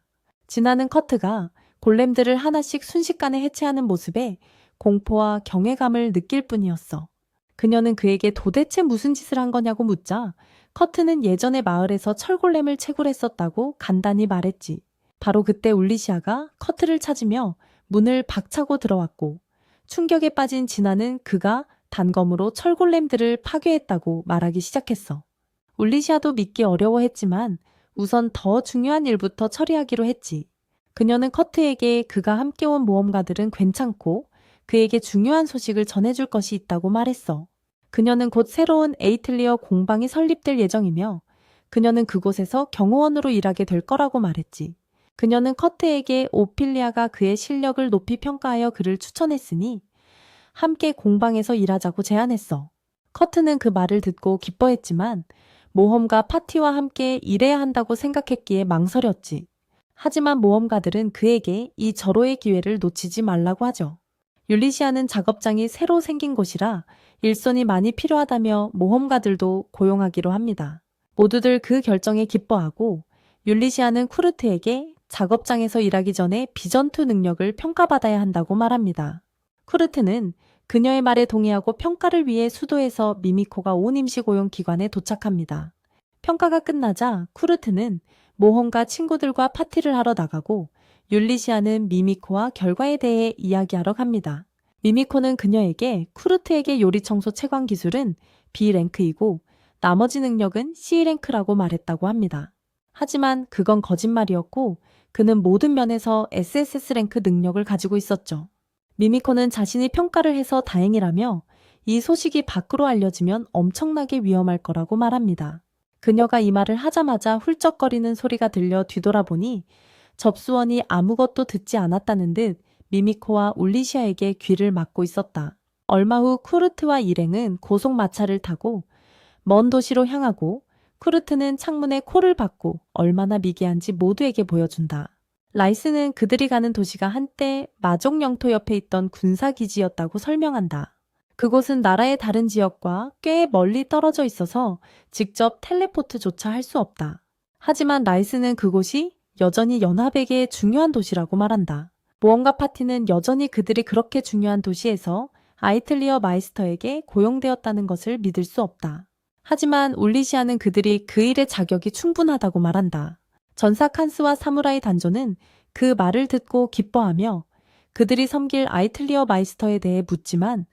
지나는 커트가 골렘들을 하나씩 순식간에 해체하는 모습에 공포와 경외감을 느낄 뿐이었어. 그녀는 그에게 도대체 무슨 짓을 한 거냐고 묻자 커트는 예전에 마을에서 철골렘을 채굴했었다고 간단히 말했지. 바로 그때 울리시아가 커트를 찾으며 문을 박차고 들어왔고 충격에 빠진 진아는 그가 단검으로 철골렘들을 파괴했다고 말하기 시작했어. 울리시아도 믿기 어려워했지만 우선 더 중요한 일부터 처리하기로 했지. 그녀는 커트에게 그가 함께 온 모험가들은 괜찮고 그에게 중요한 소식을 전해줄 것이 있다고 말했어. 그녀는 곧 새로운 에이틀리어 공방이 설립될 예정이며 그녀는 그곳에서 경호원으로 일하게 될 거라고 말했지. 그녀는 커트에게 오피리아가 그의 실력을 높이 평가하여 그를 추천했으니 함께 공방에서 일하자고 제안했어. 커트는 그 말을 듣고 기뻐했지만 모험가 파티와 함께 일해야 한다고 생각했기에 망설였지. 하지만 모험가들은 그에게 이 절호의 기회를 놓치지 말라고 하죠. 율리시아는 작업장이 새로 생긴 곳이라 일손이 많이 필요하다며 모험가들도 고용하기로 합니다. 모두들 그 결정에 기뻐하고 율리시아는 쿠르트에게 작업장에서 일하기 전에 비전투 능력을 평가받아야 한다고 말합니다. 쿠르트는 그녀의 말에 동의하고 평가를 위해 수도에서 미미코가 온 임시고용 기관에 도착합니다. 평가가 끝나자 쿠르트는 모험가 친구들과 파티를 하러 나가고 율리시아는 미미코와 결과에 대해 이야기하러 갑니다. 미미코는 그녀에게 쿠르트에게 요리 청소 채광 기술은 B랭크이고 나머지 능력은 C랭크라고 말했다고 합니다. 하지만 그건 거짓말이었고 그는 모든 면에서 SSS 랭크 능력을 가지고 있었죠. 미미코는 자신이 평가를 해서 다행이라며 이 소식이 밖으로 알려지면 엄청나게 위험할 거라고 말합니다. 그녀가 이 말을 하자마자 훌쩍거리는 소리가 들려 뒤돌아보니 접수원이 아무것도 듣지 않았다는 듯 미미코와 울리시아에게 귀를 막고 있었다. 얼마 후 쿠르트와 일행은 고속마차를 타고 먼 도시로 향하고 쿠르트는 창문에 코를 박고 얼마나 미개한지 모두에게 보여준다. 라이스는 그들이 가는 도시가 한때 마족 영토 옆에 있던 군사기지였다고 설명한다. 그곳은 나라의 다른 지역과 꽤 멀리 떨어져 있어서 직접 텔레포트조차 할 수 없다. 하지만 라이스는 그곳이 여전히 연합에게 중요한 도시라고 말한다. 모험가 파티는 여전히 그들이 그렇게 중요한 도시에서 아이틀리어 마이스터에게 고용되었다는 것을 믿을 수 없다. 하지만 울리시아는 그들이 그 일의 자격이 충분하다고 말한다. 전사 칸스와 사무라이 단조는 그 말을 듣고 기뻐하며 그들이 섬길 아이틀리어 마이스터에 대해 묻지만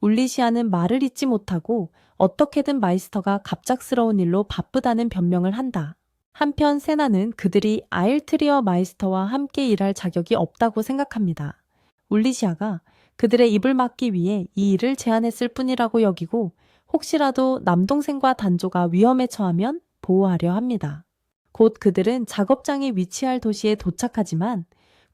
울리시아는 말을 잇지 못하고 어떻게든 마이스터가 갑작스러운 일로 바쁘다는 변명을 한다. 한편 세나는 그들이 아이틀리어 마이스터와 함께 일할 자격이 없다고 생각합니다. 울리시아가 그들의 입을 막기 위해 이 일을 제안했을 뿐이라고 여기고 혹시라도 남동생과 단조가 위험에 처하면 보호하려 합니다. 곧 그들은 작업장이 위치할 도시에 도착하지만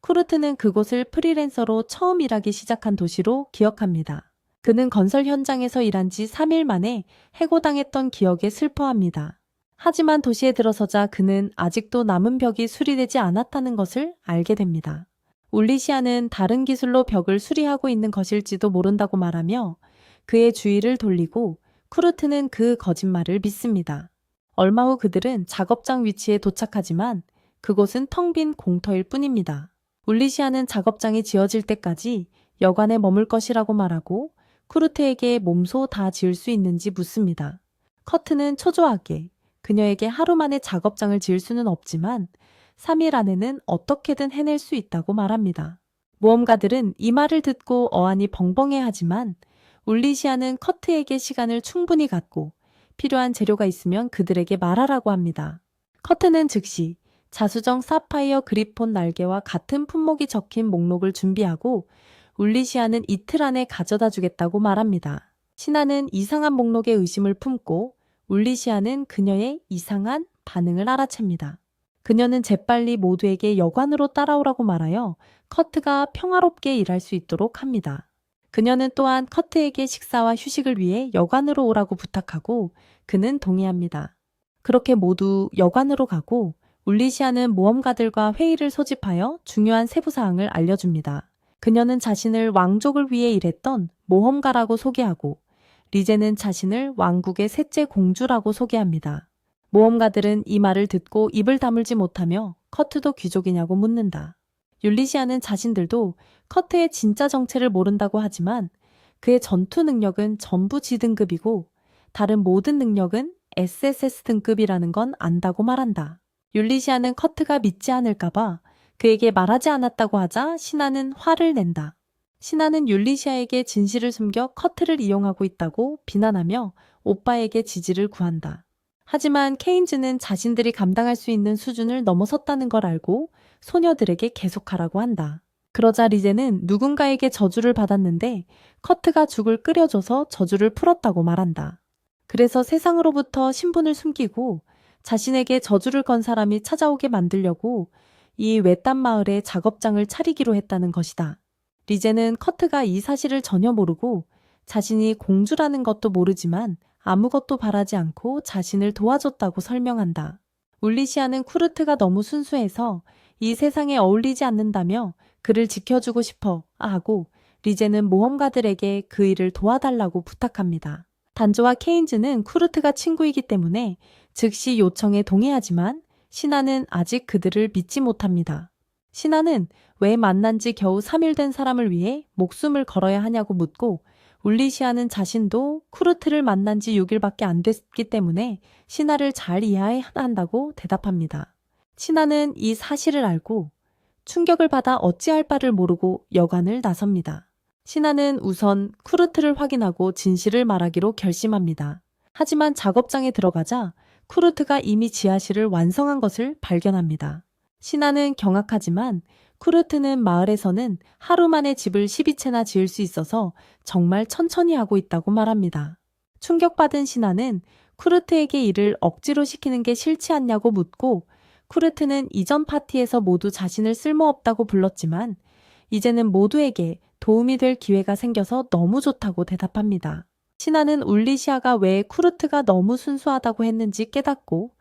쿠르트는 그곳을 프리랜서로 처음 일하기 시작한 도시로 기억합니다. 그는 건설 현장에서 일한 지 3일 만에 해고당했던 기억에 슬퍼합니다. 하지만 도시에 들어서자 그는 아직도 남은 벽이 수리되지 않았다는 것을 알게 됩니다. 울리시아는 다른 기술로 벽을 수리하고 있는 것일지도 모른다고 말하며 그의 주의를 돌리고 쿠르트는 그 거짓말을 믿습니다. 얼마 후 그들은 작업장 위치에 도착하지만 그곳은 텅 빈 공터일 뿐입니다. 울리시아는 작업장이 지어질 때까지 여관에 머물 것이라고 말하고 쿠르트에게 몸소 다 지을 수 있는지 묻습니다. 커트는 초조하게 그녀에게 하루 만에 작업장을 지을 수는 없지만 3일 안에는 어떻게든 해낼 수 있다고 말합니다. 모험가들은 이 말을 듣고 어안이 벙벙해하지만 울리시아는 커트에게 시간을 충분히 갖고 필요한 재료가 있으면 그들에게 말하라고 합니다. 커트는 즉시 자수정 사파이어 그리폰 날개와 같은 품목이 적힌 목록을 준비하고 울리시아는 이틀 안에 가져다 주겠다고 말합니다. 신하는 이상한 목록에 의심을 품고 울리시아는 그녀의 이상한 반응을 알아챕니다. 그녀는 재빨리 모두에게 여관으로 따라오라고 말하여 커트가 평화롭게 일할 수 있도록 합니다. 그녀는 또한 커트에게 식사와 휴식을 위해 여관으로 오라고 부탁하고 그는 동의합니다. 그렇게 모두 여관으로 가고 울리시아는 모험가들과 회의를 소집하여 중요한 세부사항을 알려줍니다. 그녀는 자신을 왕족을 위해 일했던 모험가라고 소개하고 리제는 자신을 왕국의 셋째 공주라고 소개합니다. 모험가들은 이 말을 듣고 입을 다물지 못하며 커트도 귀족이냐고 묻는다. 율리시아는 자신들도 커트의 진짜 정체를 모른다고 하지만 그의 전투 능력은 전부 G등급이고 다른 모든 능력은 SSS 등급이라는 건 안다고 말한다. 율리시아는 커트가 믿지 않을까봐 그에게 말하지 않았다고 하자 신하는 화를 낸다. 신하는 율리시아에게 진실을 숨겨 커트를 이용하고 있다고 비난하며 오빠에게 지지를 구한다. 하지만 케인즈는 자신들이 감당할 수 있는 수준을 넘어섰다는 걸 알고 소녀들에게 계속하라고 한다. 그러자 리제는 누군가에게 저주를 받았는데 커트가 죽을 끓여줘서 저주를 풀었다고 말한다. 그래서 세상으로부터 신분을 숨기고 자신에게 저주를 건 사람이 찾아오게 만들려고 이 외딴 마을에 작업장을 차리기로 했다는 것이다. 리제는 커트가 이 사실을 전혀 모르고 자신이 공주라는 것도 모르지만 아무것도 바라지 않고 자신을 도와줬다고 설명한다. 울리시아는 쿠르트가 너무 순수해서 이 세상에 어울리지 않는다며 그를 지켜주고 싶어 하고 리제는 모험가들에게 그 일을 도와달라고 부탁합니다. 단조와 케인즈는 쿠르트가 친구이기 때문에 즉시 요청에 동의하지만 신하는 아직 그들을 믿지 못합니다. 신하는 왜 만난 지 겨우 3일 된 사람을 위해 목숨을 걸어야 하냐고 묻고 울리시아는 자신도 쿠르트를 만난 지 6일밖에 안 됐기 때문에 신하를 잘 이해해야 한다고 대답합니다. 신하는 이 사실을 알고 충격을 받아 어찌할 바를 모르고 여관을 나섭니다. 신하는 우선 쿠르트를 확인하고 진실을 말하기로 결심합니다. 하지만 작업장에 들어가자 쿠르트가 이미 지하실을 완성한 것을 발견합니다. 신하는 경악하지만 쿠르트는 마을에서는 하루 만에 집을 12채나 지을 수 있어서 정말 천천히 하고 있다고 말합니다. 충격받은 신하는 쿠르트에게 일을 억지로 시키는 게 싫지 않냐고 묻고 쿠르트는 이전 파티에서 모두 자신을 쓸모없다고 불렀지만 이제는 모두에게 도움이 될 기회가 생겨서 너무 좋다고 대답합니다. 신하는 울리시아가 왜 쿠르트가 너무 순수하다고 했는지 깨닫고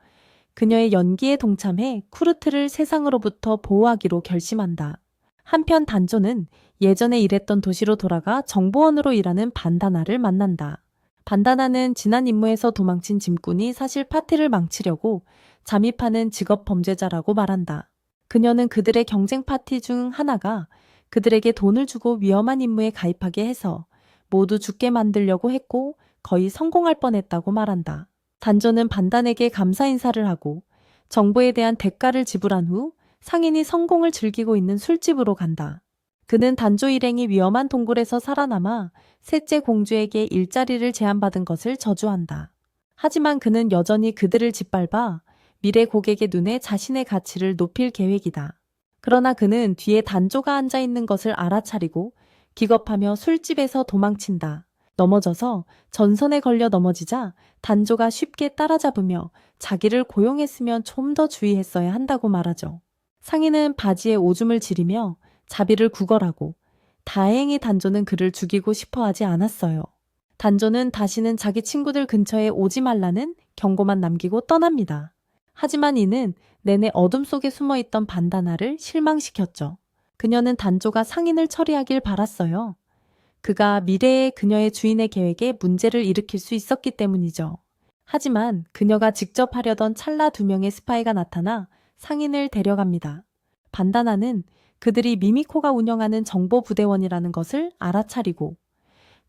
그녀의 연기에 동참해 쿠르트를 세상으로부터 보호하기로 결심한다. 한편 단조는 예전에 일했던 도시로 돌아가 정보원으로 일하는 반다나를 만난다. 반다나는 지난 임무에서 도망친 짐꾼이 사실 파티를 망치려고 잠입하는 직업 범죄자라고 말한다. 그녀는 그들의 경쟁 파티 중 하나가 그들에게 돈을 주고 위험한 임무에 가입하게 해서 모두 죽게 만들려고 했고 거의 성공할 뻔했다고 말한다. 단조는 반단에게 감사 인사를 하고 정보에 대한 대가를 지불한 후 상인이 성공을 즐기고 있는 술집으로 간다. 그는 단조 일행이 위험한 동굴에서 살아남아 셋째 공주에게 일자리를 제안받은 것을 저주한다. 하지만 그는 여전히 그들을 짓밟아 미래 고객의 눈에 자신의 가치를 높일 계획이다. 그러나 그는 뒤에 단조가 앉아 있는 것을 알아차리고 기겁하며 술집에서 도망친다. 넘어져서 전선에 걸려 넘어지자 단조가 쉽게 따라잡으며 자기를 고용했으면 좀 더 주의했어야 한다고 말하죠. 상인은 바지에 오줌을 지리며 자비를 구걸하고 다행히 단조는 그를 죽이고 싶어 하지 않았어요. 단조는 다시는 자기 친구들 근처에 오지 말라는 경고만 남기고 떠납니다. 하지만 이는 내내 어둠 속에 숨어있던 반다나를 실망시켰죠. 그녀는 단조가 상인을 처리하길 바랐어요. 그가 미래의 그녀의 주인의 계획에 문제를 일으킬 수 있었기 때문이죠. 하지만 그녀가 직접 하려던 찰나 2명의 스파이가 나타나 상인을 데려갑니다. 반다나는 그들이 미미코가 운영하는 정보부대원이라는 것을 알아차리고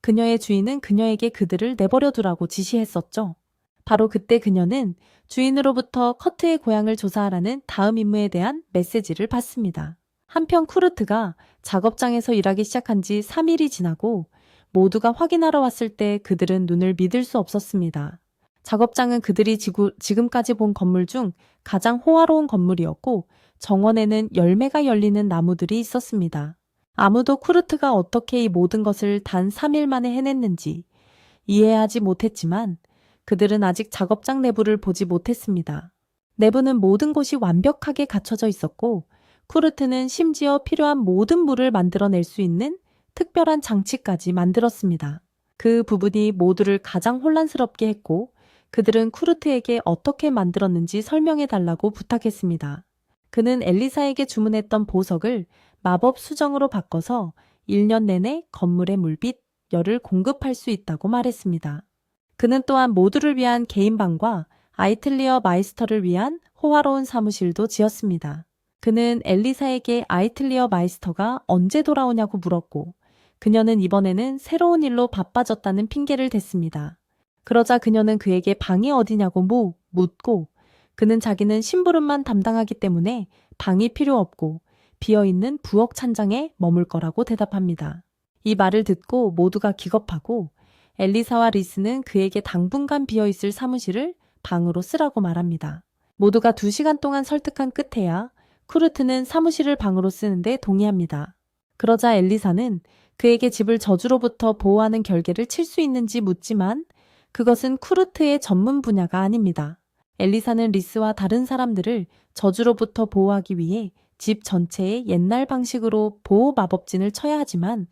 그녀의 주인은 그녀에게 그들을 내버려 두라고 지시했었죠. 바로 그때 그녀는 주인으로부터 커트의 고향을 조사하라는 다음 임무에 대한 메시지를 받습니다. 한편 쿠르트가 작업장에서 일하기 시작한 지 3일이 지나고 모두가 확인하러 왔을 때 그들은 눈을 믿을 수 없었습니다. 작업장은 그들이 지금까지 본 건물 중 가장 호화로운 건물이었고 정원에는 열매가 열리는 나무들이 있었습니다. 아무도 쿠르트가 어떻게 이 모든 것을 단 3일 만에 해냈는지 이해하지 못했지만 그들은 아직 작업장 내부를 보지 못했습니다. 내부는 모든 곳이 완벽하게 갖춰져 있었고 쿠르트는 심지어 필요한 모든 물을 만들어낼 수 있는 특별한 장치까지 만들었습니다. 그 부분이 모두를 가장 혼란스럽게 했고 그들은 쿠르트에게 어떻게 만들었는지 설명해 달라고 부탁했습니다. 그는 엘리사에게 주문했던 보석을 마법 수정으로 바꿔서 1년 내내 건물의 물빛, 열을 공급할 수 있다고 말했습니다. 그는 또한 모두를 위한 개인 방과 아이틀리어 마이스터를 위한 호화로운 사무실도 지었습니다. 그는 엘리사에게 아이틀리어 마이스터가 언제 돌아오냐고 물었고 그녀는 이번에는 새로운 일로 바빠졌다는 핑계를 댔습니다. 그러자 그녀는 그에게 방이 어디냐고 묻고 그는 자기는 심부름만 담당하기 때문에 방이 필요 없고 비어있는 부엌 찬장에 머물 거라고 대답합니다. 이 말을 듣고 모두가 기겁하고 엘리사와 리스는 그에게 당분간 비어있을 사무실을 방으로 쓰라고 말합니다. 모두가 2시간 동안 설득한 끝에야 쿠르트는 사무실을 방으로 쓰는데 동의합니다. 그러자 엘리사는 그에게 집을 저주로부터 보호하는 결계를 칠 수 있는지 묻지만 그것은 쿠르트의 전문 분야가 아닙니다. 엘리사는 리스와 다른 사람들을 저주로부터 보호하기 위해 집 전체에 옛날 방식으로 보호 마법진을 쳐야 하지만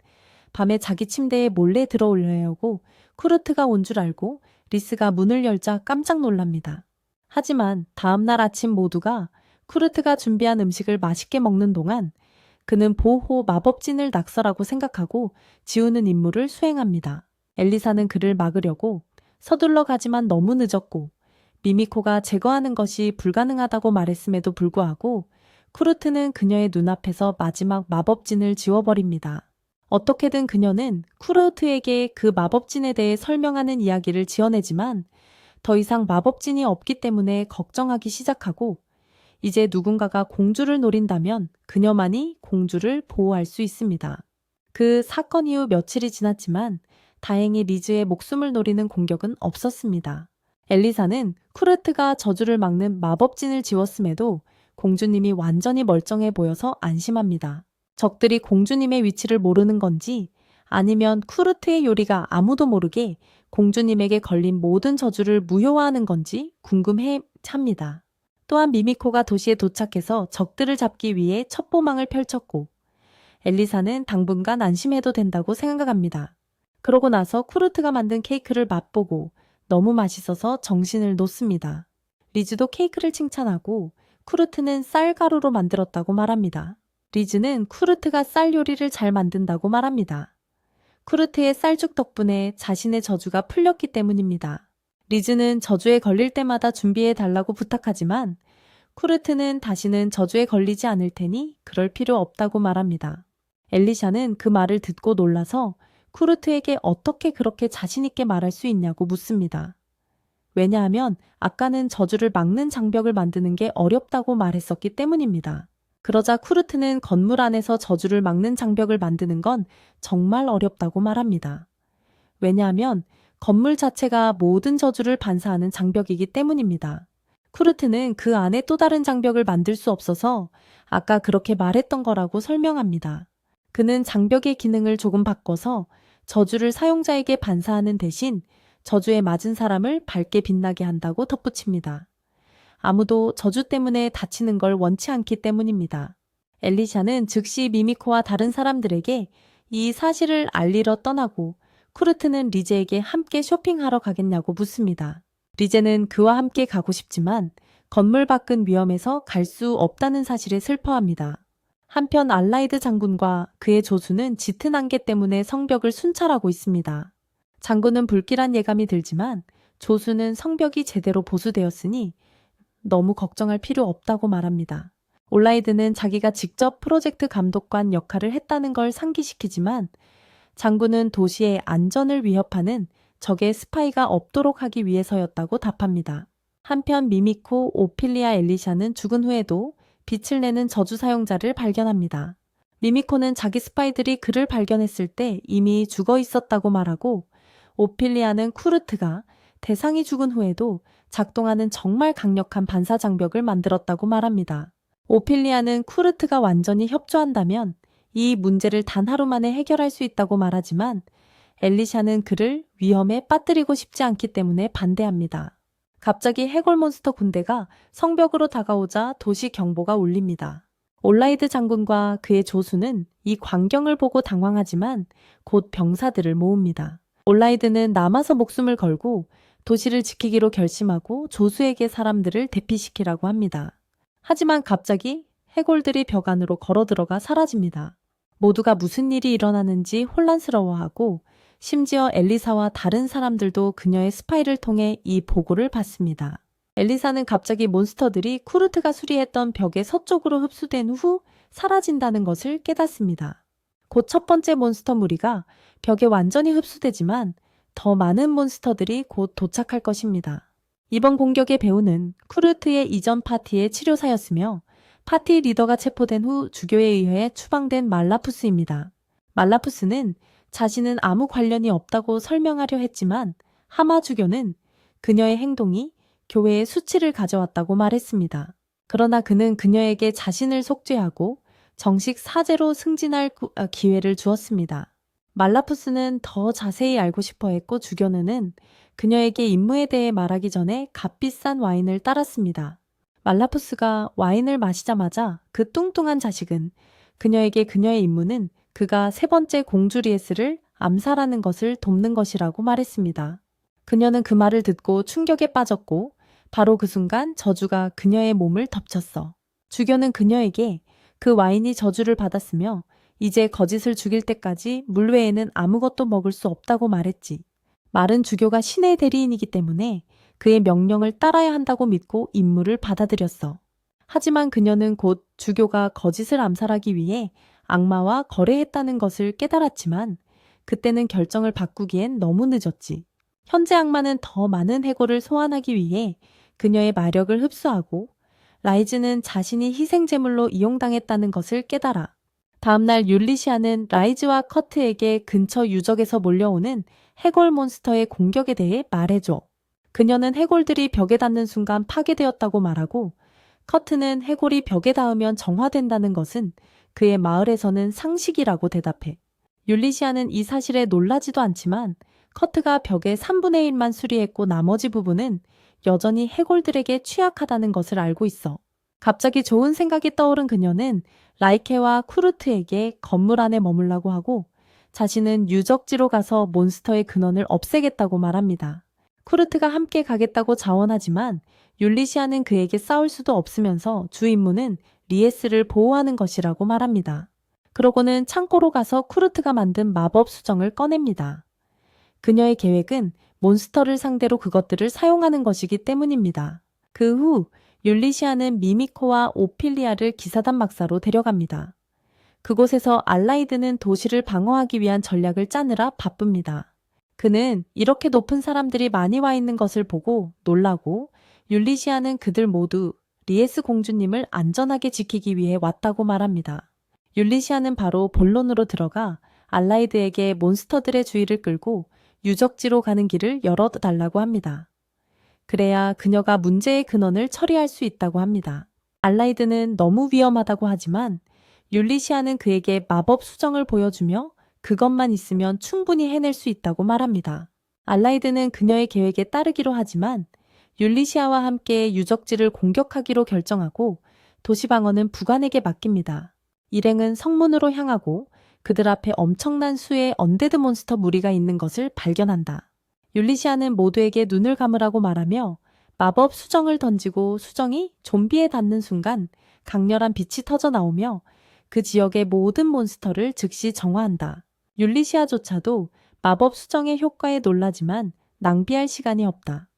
밤에 자기 침대에 몰래 들어오려고 쿠르트가 온 줄 알고 리스가 문을 열자 깜짝 놀랍니다. 하지만 다음날 아침 모두가 쿠르트가 준비한 음식을 맛있게 먹는 동안 그는 보호 마법진을 낙서라고 생각하고 지우는 임무를 수행합니다. 엘리사는 그를 막으려고 서둘러 가지만 너무 늦었고 미미코가 제거하는 것이 불가능하다고 말했음에도 불구하고 쿠르트는 그녀의 눈앞에서 마지막 마법진을 지워버립니다. 어떻게든 그녀는 쿠르트에게 그 마법진에 대해 설명하는 이야기를 지어내지만 더 이상 마법진이 없기 때문에 걱정하기 시작하고 이제 누군가가 공주를 노린다면 그녀만이 공주를 보호할 수 있습니다. 그 사건 이후 며칠이 지났지만 다행히 리즈의 목숨을 노리는 공격은 없었습니다. 엘리사는 쿠르트가 저주를 막는 마법진을 지웠음에도 공주님이 완전히 멀쩡해 보여서 안심합니다. 적들이 공주님의 위치를 모르는 건지 아니면 쿠르트의 요리가 아무도 모르게 공주님에게 걸린 모든 저주를 무효화하는 건지 궁금해 합니다. 또한 미미코가 도시에 도착해서 적들을 잡기 위해 첩보망을 펼쳤고 엘리사는 당분간 안심해도 된다고 생각합니다. 그러고 나서 쿠르트가 만든 케이크를 맛보고 너무 맛있어서 정신을 놓습니다. 리즈도 케이크를 칭찬하고 쿠르트는 쌀가루로 만들었다고 말합니다. 리즈는 쿠르트가 쌀 요리를 잘 만든다고 말합니다. 쿠르트의 쌀죽 덕분에 자신의 저주가 풀렸기 때문입니다. 리즈는 저주에 걸릴 때마다 준비해 달라고 부탁하지만 쿠르트는 다시는 저주에 걸리지 않을 테니 그럴 필요 없다고 말합니다. 엘리샤는 그 말을 듣고 놀라서 쿠르트에게 어떻게 그렇게 자신 있게 말할 수 있냐고 묻습니다. 왜냐하면 아까는 저주를 막는 장벽을 만드는 게 어렵다고 말했었기 때문입니다. 그러자 쿠르트는 건물 안에서 저주를 막는 장벽을 만드는 건 정말 어렵다고 말합니다. 왜냐하면 건물 자체가 모든 저주를 반사하는 장벽이기 때문입니다. 쿠르트는 그 안에 또 다른 장벽을 만들 수 없어서 아까 그렇게 말했던 거라고 설명합니다. 그는 장벽의 기능을 조금 바꿔서 저주를 사용자에게 반사하는 대신 저주에 맞은 사람을 밝게 빛나게 한다고 덧붙입니다. 아무도 저주 때문에 다치는 걸 원치 않기 때문입니다. 엘리샤는 즉시 미미코와 다른 사람들에게 이 사실을 알리러 떠나고 쿠르트는 리제에게 함께 쇼핑하러 가겠냐고 묻습니다. 리제는 그와 함께 가고 싶지만 건물 밖은 위험해서 갈 수 없다는 사실에 슬퍼합니다. 한편 알라이드 장군과 그의 조수는 짙은 안개 때문에 성벽을 순찰하고 있습니다. 장군은 불길한 예감이 들지만 조수는 성벽이 제대로 보수되었으니 너무 걱정할 필요 없다고 말합니다. 올라이드는 자기가 직접 프로젝트 감독관 역할을 했다는 걸 상기시키지만 장군은 도시의 안전을 위협하는 적의 스파이가 없도록 하기 위해서였다고 답합니다. 한편 미미코, 오피리아, 엘리샤는 죽은 후에도 빛을 내는 저주 사용자를 발견합니다. 미미코는 자기 스파이들이 그를 발견했을 때 이미 죽어 있었다고 말하고 오피리아는 쿠르트가 대상이 죽은 후에도 작동하는 정말 강력한 반사 장벽을 만들었다고 말합니다. 오피리아는 쿠르트가 완전히 협조한다면 이 문제를 단 하루 만에 해결할 수 있다고 말하지만 엘리샤는 그를 위험에 빠뜨리고 싶지 않기 때문에 반대합니다. 갑자기 해골 몬스터 군대가 성벽으로 다가오자 도시 경보가 울립니다. 올라이드 장군과 그의 조수는 이 광경을 보고 당황하지만 곧 병사들을 모읍니다. 올라이드는 남아서 목숨을 걸고 도시를 지키기로 결심하고 조수에게 사람들을 대피시키라고 합니다. 하지만 갑자기 해골들이 벽 안으로 걸어 들어가 사라집니다. 모두가 무슨 일이 일어나는지 혼란스러워하고 심지어 엘리사와 다른 사람들도 그녀의 스파이를 통해 이 보고를 받습니다. 엘리사는 갑자기 몬스터들이 쿠르트가 수리했던 벽의 서쪽으로 흡수된 후 사라진다는 것을 깨닫습니다. 곧 첫 번째 몬스터 무리가 벽에 완전히 흡수되지만 더 많은 몬스터들이 곧 도착할 것입니다. 이번 공격의 배우는 쿠르트의 이전 파티의 치료사였으며 파티 리더가 체포된 후 주교에 의해 추방된 말라푸스입니다. 말라푸스는 자신은 아무 관련이 없다고 설명하려 했지만 하마 주교는 그녀의 행동이 교회에 수치를 가져왔다고 말했습니다. 그러나 그는 그녀에게 자신을 속죄하고 정식 사제로 승진할 기회를 주었습니다. 말라푸스는 더 자세히 알고 싶어 했고 주교는 그녀에게 임무에 대해 말하기 전에 값비싼 와인을 따랐습니다. 말라푸스가 와인을 마시자마자 그 뚱뚱한 자식은 그녀에게 그녀의 임무는 그가 세 번째 공주 리에스를 암살하는 것을 돕는 것이라고 말했습니다. 그녀는 그 말을 듣고 충격에 빠졌고 바로 그 순간 저주가 그녀의 몸을 덮쳤어. 주교는 그녀에게 그 와인이 저주를 받았으며 이제 거짓을 죽일 때까지 물 외에는 아무것도 먹을 수 없다고 말했지. 말은 주교가 신의 대리인이기 때문에 그의 명령을 따라야 한다고 믿고 임무를 받아들였어. 하지만 그녀는 곧 주교가 거짓을 암살하기 위해 악마와 거래했다는 것을 깨달았지만 그때는 결정을 바꾸기엔 너무 늦었지. 현재 악마는 더 많은 해골을 소환하기 위해 그녀의 마력을 흡수하고 라이즈는 자신이 희생제물로 이용당했다는 것을 깨달아. 다음날 율리시아는 라이즈와 커트에게 근처 유적에서 몰려오는 해골 몬스터의 공격에 대해 말해줘. 그녀는 해골들이 벽에 닿는 순간 파괴되었다고 말하고, 커트는 해골이 벽에 닿으면 정화된다는 것은 그의 마을에서는 상식이라고 대답해. 율리시아는 이 사실에 놀라지도 않지만 커트가 벽의 3분의 1만 수리했고 나머지 부분은 여전히 해골들에게 취약하다는 것을 알고 있어. 갑자기 좋은 생각이 떠오른 그녀는 라이케와 쿠르트에게 건물 안에 머물라고 하고 자신은 유적지로 가서 몬스터의 근원을 없애겠다고 말합니다. 쿠르트가 함께 가겠다고 자원하지만 율리시아는 그에게 싸울 수도 없으면서 주 임무는 리에스를 보호하는 것이라고 말합니다. 그러고는 창고로 가서 쿠르트가 만든 마법 수정을 꺼냅니다. 그녀의 계획은 몬스터를 상대로 그것들을 사용하는 것이기 때문입니다. 그 후 율리시아는 미미코와 오피리아를 기사단 막사로 데려갑니다. 그곳에서 알라이드는 도시를 방어하기 위한 전략을 짜느라 바쁩니다. 그는 이렇게 높은 사람들이 많이 와 있는 것을 보고 놀라고 율리시아는 그들 모두 리에스 공주님을 안전하게 지키기 위해 왔다고 말합니다. 율리시아는 바로 본론으로 들어가 알라이드에게 몬스터들의 주의를 끌고 유적지로 가는 길을 열어달라고 합니다. 그래야 그녀가 문제의 근원을 처리할 수 있다고 합니다. 알라이드는 너무 위험하다고 하지만 율리시아는 그에게 마법 수정을 보여주며 그것만 있으면 충분히 해낼 수 있다고 말합니다. 알라이드는 그녀의 계획에 따르기로 하지만 율리시아와 함께 유적지를 공격하기로 결정하고 도시 방어는 부관에게 맡깁니다. 일행은 성문으로 향하고 그들 앞에 엄청난 수의 언데드 몬스터 무리가 있는 것을 발견한다. 율리시아는 모두에게 눈을 감으라고 말하며 마법 수정을 던지고 수정이 좀비에 닿는 순간 강렬한 빛이 터져 나오며 그 지역의 모든 몬스터를 즉시 정화한다. 율리시아조차도 마법 수정의 효과에 놀라지만 낭비할 시간이 없다.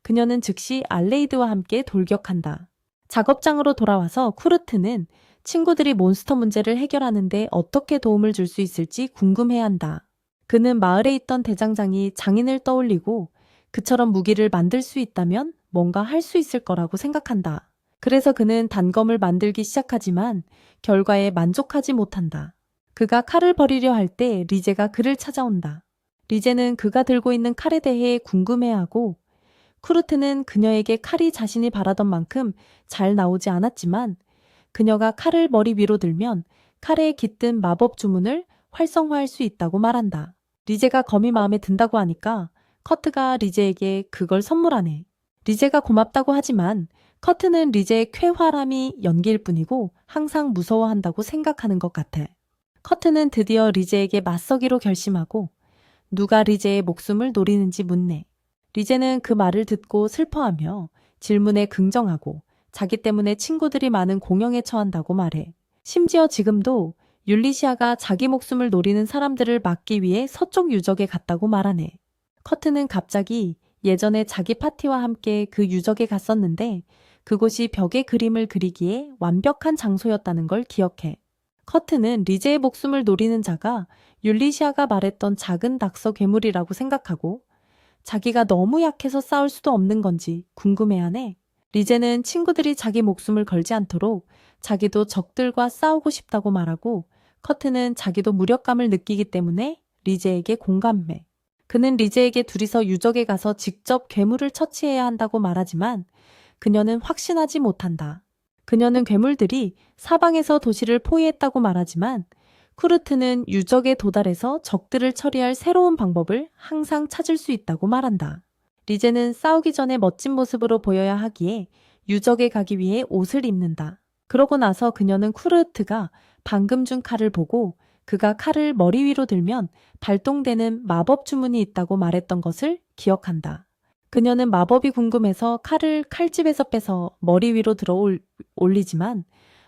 그녀는 즉시 알레이드와 함께 돌격한다. 작업장으로 돌아와서 쿠르트는 친구들이 몬스터 문제를 해결하는데 어떻게 도움을 줄 수 있을지 궁금해한다. 그는 마을에 있던 대장장이 장인을 떠올리고 그처럼 무기를 만들 수 있다면 뭔가 할 수 있을 거라고 생각한다. 그래서 그는 단검을 만들기 시작하지만 결과에 만족하지 못한다. 그가 칼을 버리려 할 때 리제가 그를 찾아온다. 리제는 그가 들고 있는 칼에 대해 궁금해하고 쿠르트는 그녀에게 칼이 자신이 바라던 만큼 잘 나오지 않았지만 그녀가 칼을 머리 위로 들면 칼에 깃든 마법 주문을 활성화할 수 있다고 말한다. 리제가 검이 마음에 든다고 하니까 커트가 리제에게 그걸 선물하네. 리제가 고맙다고 하지만 커트는 리제의 쾌활함이 연기일 뿐이고 항상 무서워한다고 생각하는 것 같아. 커트는 드디어 리제에게 맞서기로 결심하고 누가 리제의 목숨을 노리는지 묻네. 리제는 그 말을 듣고 슬퍼하며 질문에 긍정하고 자기 때문에 친구들이 많은 공영에 처한다고 말해. 심지어 지금도 율리시아가 자기 목숨을 노리는 사람들을 막기 위해 서쪽 유적에 갔다고 말하네. 커트는 갑자기 예전에 자기 파티와 함께 그 유적에 갔었는데 그곳이 벽에 그림을 그리기에 완벽한 장소였다는 걸 기억해. 커트는 리제의 목숨을 노리는 자가 율리시아가 말했던 작은 낙서 괴물이라고 생각하고 자기가 너무 약해서 싸울 수도 없는 건지 궁금해하네. 리제는 친구들이 자기 목숨을 걸지 않도록 자기도 적들과 싸우고 싶다고 말하고 커트는 자기도 무력감을 느끼기 때문에 리제에게 공감해. 그는 리제에게 둘이서 유적에 가서 직접 괴물을 처치해야 한다고 말하지만 그녀는 확신하지 못한다. 그녀는 괴물들이 사방에서 도시를 포위했다고 말하지만 쿠르트는 유적에 도달해서 적들을 처리할 새로운 방법을 항상 찾을 수 있다고 말한다. 리제는 싸우기 전에 멋진 모습으로 보여야 하기에 유적에 가기 위해 옷을 입는다. 그러고 나서 그녀는 쿠르트가 방금 준 칼을 보고 그가 칼을 머리 위로 들면 발동되는 마법 주문이 있다고 말했던 것을 기억한다. 그녀는 마법이 궁금해서 칼을 칼집에서 빼서 머리 위로 들어 올리지만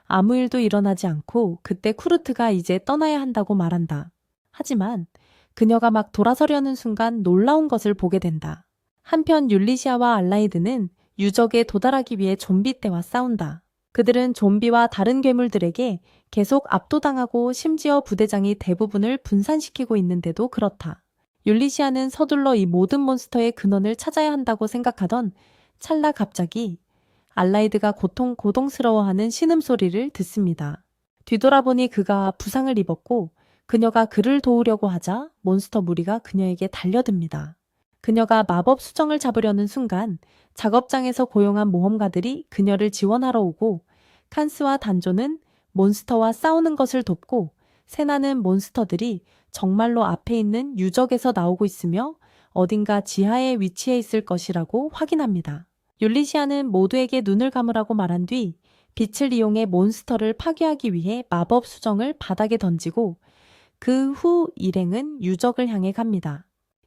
아무 일도 일어나지 않고 그때 쿠르트가 이제 떠나야 한다고 말한다. 하지만 그녀가 막 돌아서려는 순간 놀라운 것을 보게 된다. 한편 율리시아와 알라이드는 유적에 도달하기 위해 좀비 떼와 싸운다. 그들은 좀비와 다른 괴물들에게 계속 압도당하고 심지어 부대장이 대부분을 분산시키고 있는데도 그렇다. 율리시아는 서둘러 이 모든 몬스터의 근원을 찾아야 한다고 생각하던 찰나 갑자기 알라이드가 고통스러워하는 신음소리를 듣습니다. 뒤돌아보니 그가 부상을 입었고 그녀가 그를 도우려고 하자 몬스터 무리가 그녀에게 달려듭니다. 그녀가 마법 수정을 잡으려는 순간 작업장에서 고용한 모험가들이 그녀를 지원하러 오고 칸스와 단조는 몬스터와 싸우는 것을 돕고 세나는 몬스터들이 정말로 앞에 있는 유적에서 나오고 있으며 어딘가 지하에 위치해 있을 것이라고 확인합니다. 율리시아는 모두에게 눈을 감으라고 말한 뒤 빛을 이용해 몬스터를 파괴하기 위해 마법 수정을 바닥에 던지고 그 후 일행은 유적을 향해 갑니다.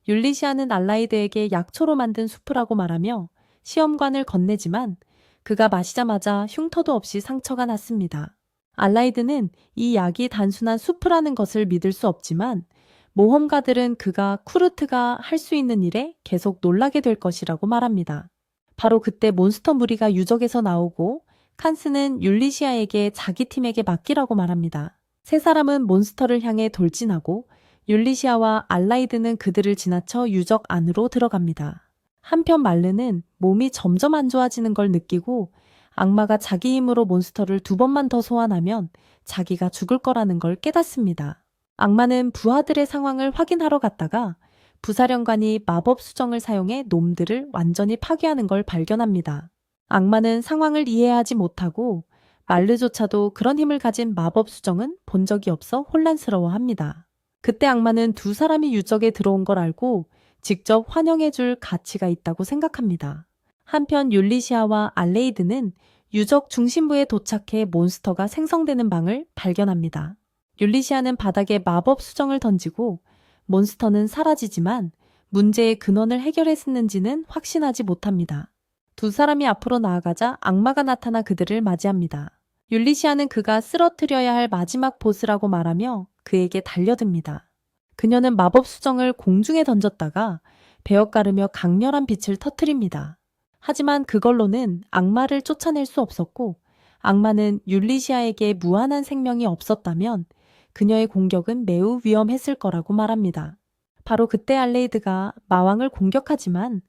율리시아는 알라이드에게 약초로 만든 수프라고 말하며 시험관을 건네지만 그가 마시자마자 흉터도 없이 상처가 났습니다. 알라이드는 이 약이 단순한 수프라는 것을 믿을 수 없지만 모험가들은 그가 쿠르트가 할 수 있는 일에 계속 놀라게 될 것이라고 말합니다. 바로 그때 몬스터 무리가 유적에서 나오고 칸스는 율리시아에게 자기 팀에게 맡기라고 말합니다. 세 사람은 몬스터를 향해 돌진하고 율리시아와 알라이드는 그들을 지나쳐 유적 안으로 들어갑니다. 한편 말르는 몸이 점점 안 좋아지는 걸 느끼고 악마가 자기 힘으로 몬스터를 2번만 더 소환하면 자기가 죽을 거라는 걸 깨닫습니다. 악마는 부하들의 상황을 확인하러 갔다가 부사령관이 마법 수정을 사용해 놈들을 완전히 파괴하는 걸 발견합니다. 악마는 상황을 이해하지 못하고 말르조차도 그런 힘을 가진 마법 수정은 본 적이 없어 혼란스러워합니다. 그때 악마는 두 사람이 유적에 들어온 걸 알고 직접 환영해줄 가치가 있다고 생각합니다. 한편 율리시아와 알레이드는 유적 중심부에 도착해 몬스터가 생성되는 방을 발견합니다. 율리시아는 바닥에 마법 수정을 던지고 몬스터는 사라지지만 문제의 근원을 해결했는지는 확신하지 못합니다. 두 사람이 앞으로 나아가자 악마가 나타나 그들을 맞이합니다. 율리시아는 그가 쓰러뜨려야 할 마지막 보스라고 말하며 그에게 달려듭니다. 그녀는 마법 수정을 공중에 던졌다가 베어가르며 강렬한 빛을 터뜨립니다. 하지만 그걸로는 악마를 쫓아낼 수 없었고 악마는 율리시아에게 무한한 생명이 없었다면 그녀의 공격은 매우 위험했을 거라고 말합니다. 바로 그때 알레이드가 마왕을 공격하지만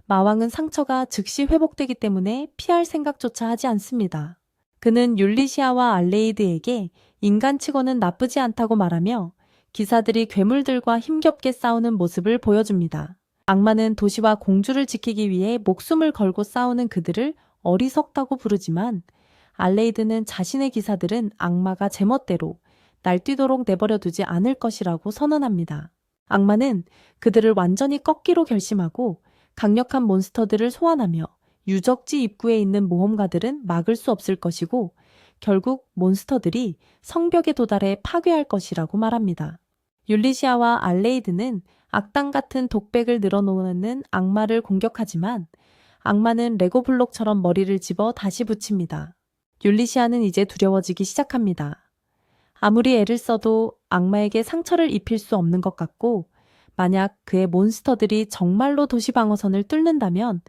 마왕은 상처가 즉시 회복되기 때문에 피할 생각조차 하지 않습니다. 그는 율리시아와 알레이드에게 인간치고는 나쁘지 않다고 말하며 기사들이 괴물들과 힘겹게 싸우는 모습을 보여줍니다. 악마는 도시와 공주를 지키기 위해 목숨을 걸고 싸우는 그들을 어리석다고 부르지만 알레이드는 자신의 기사들은 악마가 제멋대로 날뛰도록 내버려두지 않을 것이라고 선언합니다. 악마는 그들을 완전히 꺾기로 결심하고 강력한 몬스터들을 소환하며 유적지 입구에 있는 모험가들은 막을 수 없을 것이고 결국 몬스터들이 성벽에 도달해 파괴할 것이라고 말합니다. 율리시아와 알레이드는 악당 같은 독백을 늘어놓는 악마를 공격하지만 악마는 레고블록처럼 머리를 집어 다시 붙입니다. 율리시아는 이제 두려워지기 시작합니다. 아무리 애를 써도 악마에게 상처를 입힐 수 없는 것 같고 만약 그의 몬스터들이 정말로 도시 방어선을 뚫는다면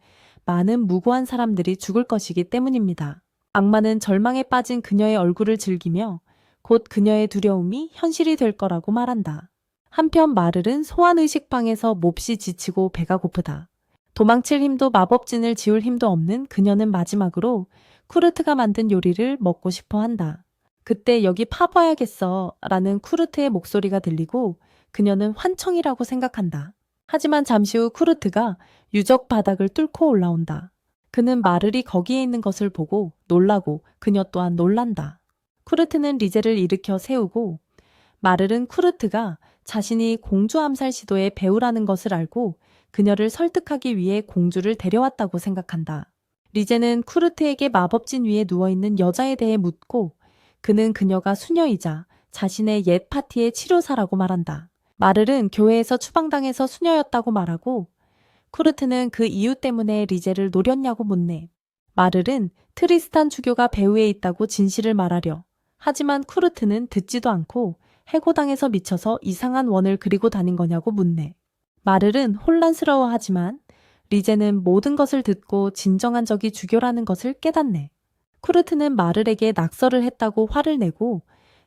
많은 무고한 사람들이 죽을 것이기 때문입니다. 악마는 절망에 빠진 그녀의 얼굴을 즐기며 곧 그녀의 두려움이 현실이 될 거라고 말한다. 한편 마를은 소환의식방에서 몹시 지치고 배가 고프다. 도망칠 힘도 마법진을 지울 힘도 없는 그녀는 마지막으로 쿠르트가 만든 요리를 먹고 싶어 한다. 그때 여기 파봐야겠어 라는 쿠르트의 목소리가 들리고 그녀는 환청이라고 생각한다. 하지만 잠시 후 쿠르트가 유적 바닥을 뚫고 올라온다. 그는 마를이 거기에 있는 것을 보고 놀라고 그녀 또한 놀란다. 쿠르트는 리제를 일으켜 세우고 마를은 쿠르트가 자신이 공주 암살 시도의 배우라는 것을 알고 그녀를 설득하기 위해 공주를 데려왔다고 생각한다. 리제는 쿠르트에게 마법진 위에 누워있는 여자에 대해 묻고 그는 그녀가 수녀이자 자신의 옛 파티의 치료사라고 말한다. 마를은 교회에서 추방당해서 수녀였다고 말하고 쿠르트는 그 이유 때문에 리제를 노렸냐고 묻네. 마를은 트리스탄 주교가 배후에 있다고 진실을 말하려 하지만 쿠르트는 듣지도 않고 해고당해서 미쳐서 이상한 원을 그리고 다닌 거냐고 묻네. 마를은 혼란스러워하지만 리제는 모든 것을 듣고 진정한 적이 주교라는 것을 깨닫네. 쿠르트는 마를에게 낙서를 했다고 화를 내고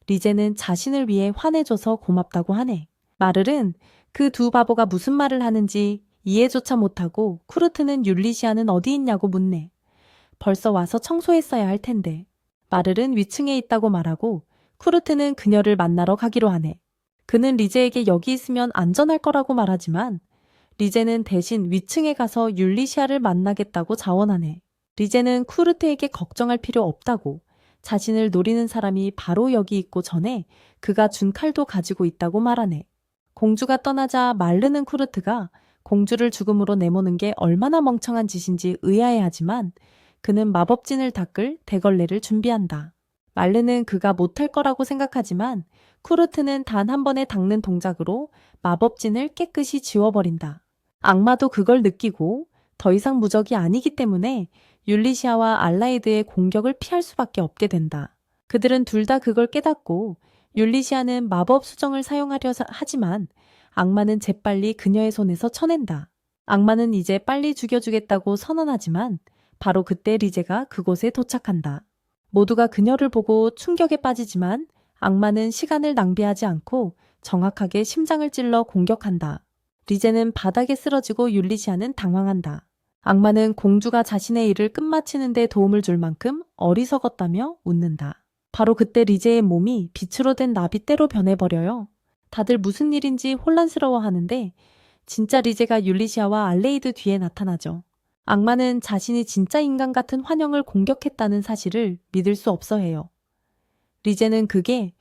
리제는 자신을 위해 화내줘서 고맙다고 하네. 마를은 그 두 바보가 무슨 말을 하는지 이해조차 못하고 쿠르트는 율리시아는 어디 있냐고 묻네. 벌써 와서 청소했어야 할 텐데. 마를은 위층에 있다고 말하고 쿠르트는 그녀를 만나러 가기로 하네. 그는 리제에게 여기 있으면 안전할 거라고 말하지만 리제는 대신 위층에 가서 율리시아를 만나겠다고 자원하네. 리제는 쿠르트에게 걱정할 필요 없다고, 자신을 노리는 사람이 바로 여기 있고 전에 그가 준 칼도 가지고 있다고 말하네. 공주가 떠나자 마르는 쿠르트가 공주를 죽음으로 내모는 게 얼마나 멍청한 짓인지 의아해하지만 그는 마법진을 닦을 대걸레를 준비한다. 말르는 그가 못할 거라고 생각하지만 쿠르트는 단 한 번의 닦는 동작으로 마법진을 깨끗이 지워버린다. 악마도 그걸 느끼고 더 이상 무적이 아니기 때문에 율리시아와 알라이드의 공격을 피할 수밖에 없게 된다. 그들은 둘 다 그걸 깨닫고 율리시아는 마법 수정을 사용하려 하지만 악마는 재빨리 그녀의 손에서 쳐낸다. 악마는 이제 빨리 죽여주겠다고 선언하지만 바로 그때 리제가 그곳에 도착한다. 모두가 그녀를 보고 충격에 빠지지만 악마는 시간을 낭비하지 않고 정확하게 심장을 찔러 공격한다. 리제는 바닥에 쓰러지고 율리시아는 당황한다. 악마는 공주가 자신의 일을 끝마치는 데 도움을 줄 만큼 어리석었다며 웃는다. 바로 그때 리제의 몸이 빛으로 된 나비떼로 변해버려요. 다들 무슨 일인지 혼란스러워하는데 진짜 리제가 율리시아와 알레이드 뒤에 나타나죠. 악마는 자신이 진짜 인간 같은 환영을 공격했다는 사실을 믿을 수 없어 해요. 리제는 그게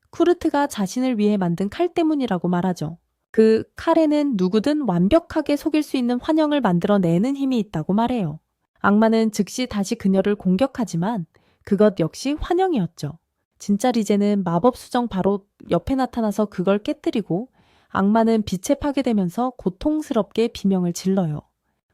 쿠르트가 자신을 위해 만든 칼 때문이라고 말하죠. 그 칼에는 누구든 완벽하게 속일 수 있는 환영을 만들어내는 힘이 있다고 말해요. 악마는 즉시 다시 그녀를 공격하지만 그것 역시 환영이었죠. 진짜 리제는 마법 수정 바로 옆에 나타나서 그걸 깨뜨리고 악마는 빛에 파괴되면서 고통스럽게 비명을 질러요.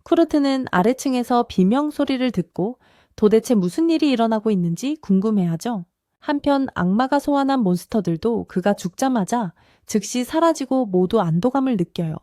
쿠르트는 아래층에서 비명 소리를 듣고 도대체 무슨 일이 일어나고 있는지 궁금해하죠. 한편 악마가 소환한 몬스터들도 그가 죽자마자 즉시 사라지고 모두 안도감을 느껴요.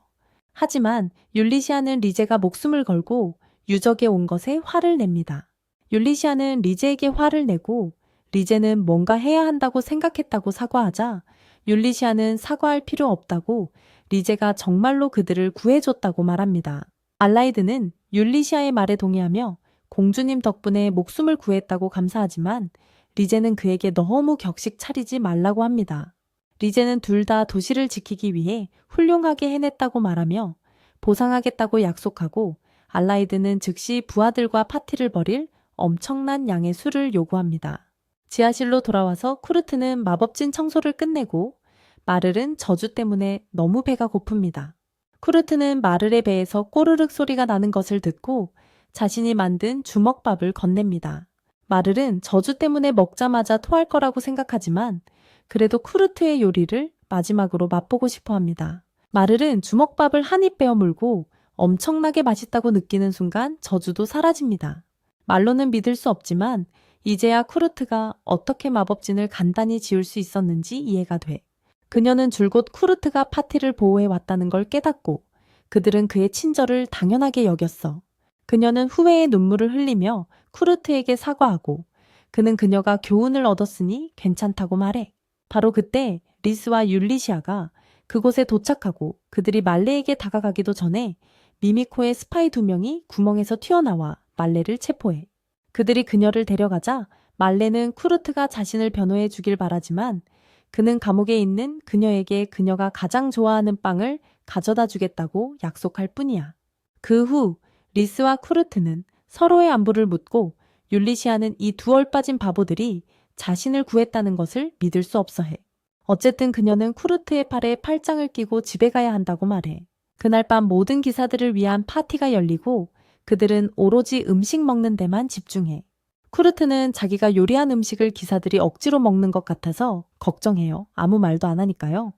하지만 율리시아는 리제가 목숨을 걸고 유적에 온 것에 화를 냅니다. 율리시아는 리제에게 화를 내고 리제는 뭔가 해야 한다고 생각했다고 사과하자 율리시아는 사과할 필요 없다고 리제가 정말로 그들을 구해줬다고 말합니다. 알라이드는 율리시아의 말에 동의하며 공주님 덕분에 목숨을 구했다고 감사하지만 리제는 그에게 너무 격식 차리지 말라고 합니다. 리제는 둘 다 도시를 지키기 위해 훌륭하게 해냈다고 말하며 보상하겠다고 약속하고 알라이드는 즉시 부하들과 파티를 벌일 엄청난 양의 술을 요구합니다. 지하실로 돌아와서 쿠르트는 마법진 청소를 끝내고 마를은 저주 때문에 너무 배가 고픕니다. 쿠르트는 마를의 배에서 꼬르륵 소리가 나는 것을 듣고 자신이 만든 주먹밥을 건넵니다. 마를은 저주 때문에 먹자마자 토할 거라고 생각하지만 그래도 쿠르트의 요리를 마지막으로 맛보고 싶어 합니다. 마를은 주먹밥을 한 입 베어 물고 엄청나게 맛있다고 느끼는 순간 저주도 사라집니다. 말로는 믿을 수 없지만 이제야 쿠르트가 어떻게 마법진을 간단히 지울 수 있었는지 이해가 돼. 그녀는 줄곧 쿠르트가 파티를 보호해 왔다는 걸 깨닫고 그들은 그의 친절을 당연하게 여겼어. 그녀는 후회의 눈물을 흘리며 쿠르트에게 사과하고 그는 그녀가 교훈을 얻었으니 괜찮다고 말해. 바로 그때 리스와 율리시아가 그곳에 도착하고 그들이 말레에게 다가가기도 전에 미미코의 스파이 2명이 구멍에서 튀어나와 말레를 체포해. 그들이 그녀를 데려가자 말레는 쿠르트가 자신을 변호해 주길 바라지만 그는 감옥에 있는 그녀에게 그녀가 가장 좋아하는 빵을 가져다 주겠다고 약속할 뿐이야. 그 후 리스와 쿠르트는 서로의 안부를 묻고 율리시아는 이 두 얼빠진 바보들이 자신을 구했다는 것을 믿을 수 없어 해. 어쨌든 그녀는 쿠르트의 팔에 팔짱을 끼고 집에 가야 한다고 말해. 그날 밤 모든 기사들을 위한 파티가 열리고 그들은 오로지 음식 먹는 데만 집중해. 쿠르트는 자기가 요리한 음식을 기사들이 억지로 먹는 것 같아서 걱정해요. 아무 말도 안 하니까요.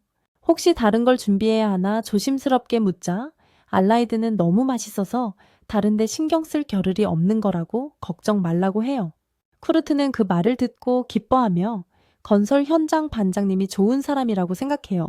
혹시 다른 걸 준비해야 하나 조심스럽게 묻자 알라이드는 너무 맛있어서 다른데 신경 쓸 겨를이 없는 거라고 걱정 말라고 해요. 쿠르트는 그 말을 듣고 기뻐하며 건설 현장 반장님이 좋은 사람이라고 생각해요.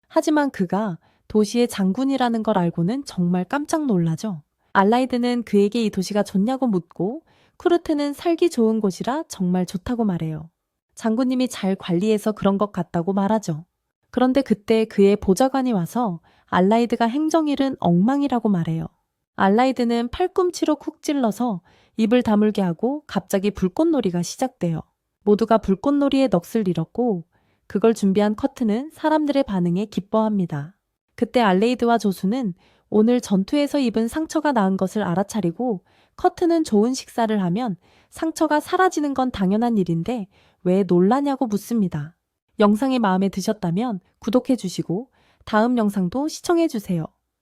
하지만 그가 도시의 장군이라는 걸 알고는 정말 깜짝 놀라죠. 알라이드는 그에게 이 도시가 좋냐고 묻고 쿠르트는 살기 좋은 곳이라 정말 좋다고 말해요. 장군님이 잘 관리해서 그런 것 같다고 말하죠. 그런데 그때 그의 보좌관이 와서 알라이드가 행정일은 엉망이라고 말해요. 알라이드는 팔꿈치로 쿡 찔러서 입을 다물게 하고 갑자기 불꽃놀이가 시작돼요. 모두가 불꽃놀이에 넋을 잃었고 그걸 준비한 커트는 사람들의 반응에 기뻐합니다. 그때 알레이드와 조수는 오늘 전투에서 입은 상처가 나은 것을 알아차리고 커트는 좋은 식사를 하면 상처가 사라지는 건 당연한 일인데 왜 놀라냐고 묻습니다. 영상이 마음에 드셨다면 구독해 주시고 다음 영상도 시청해 주세요.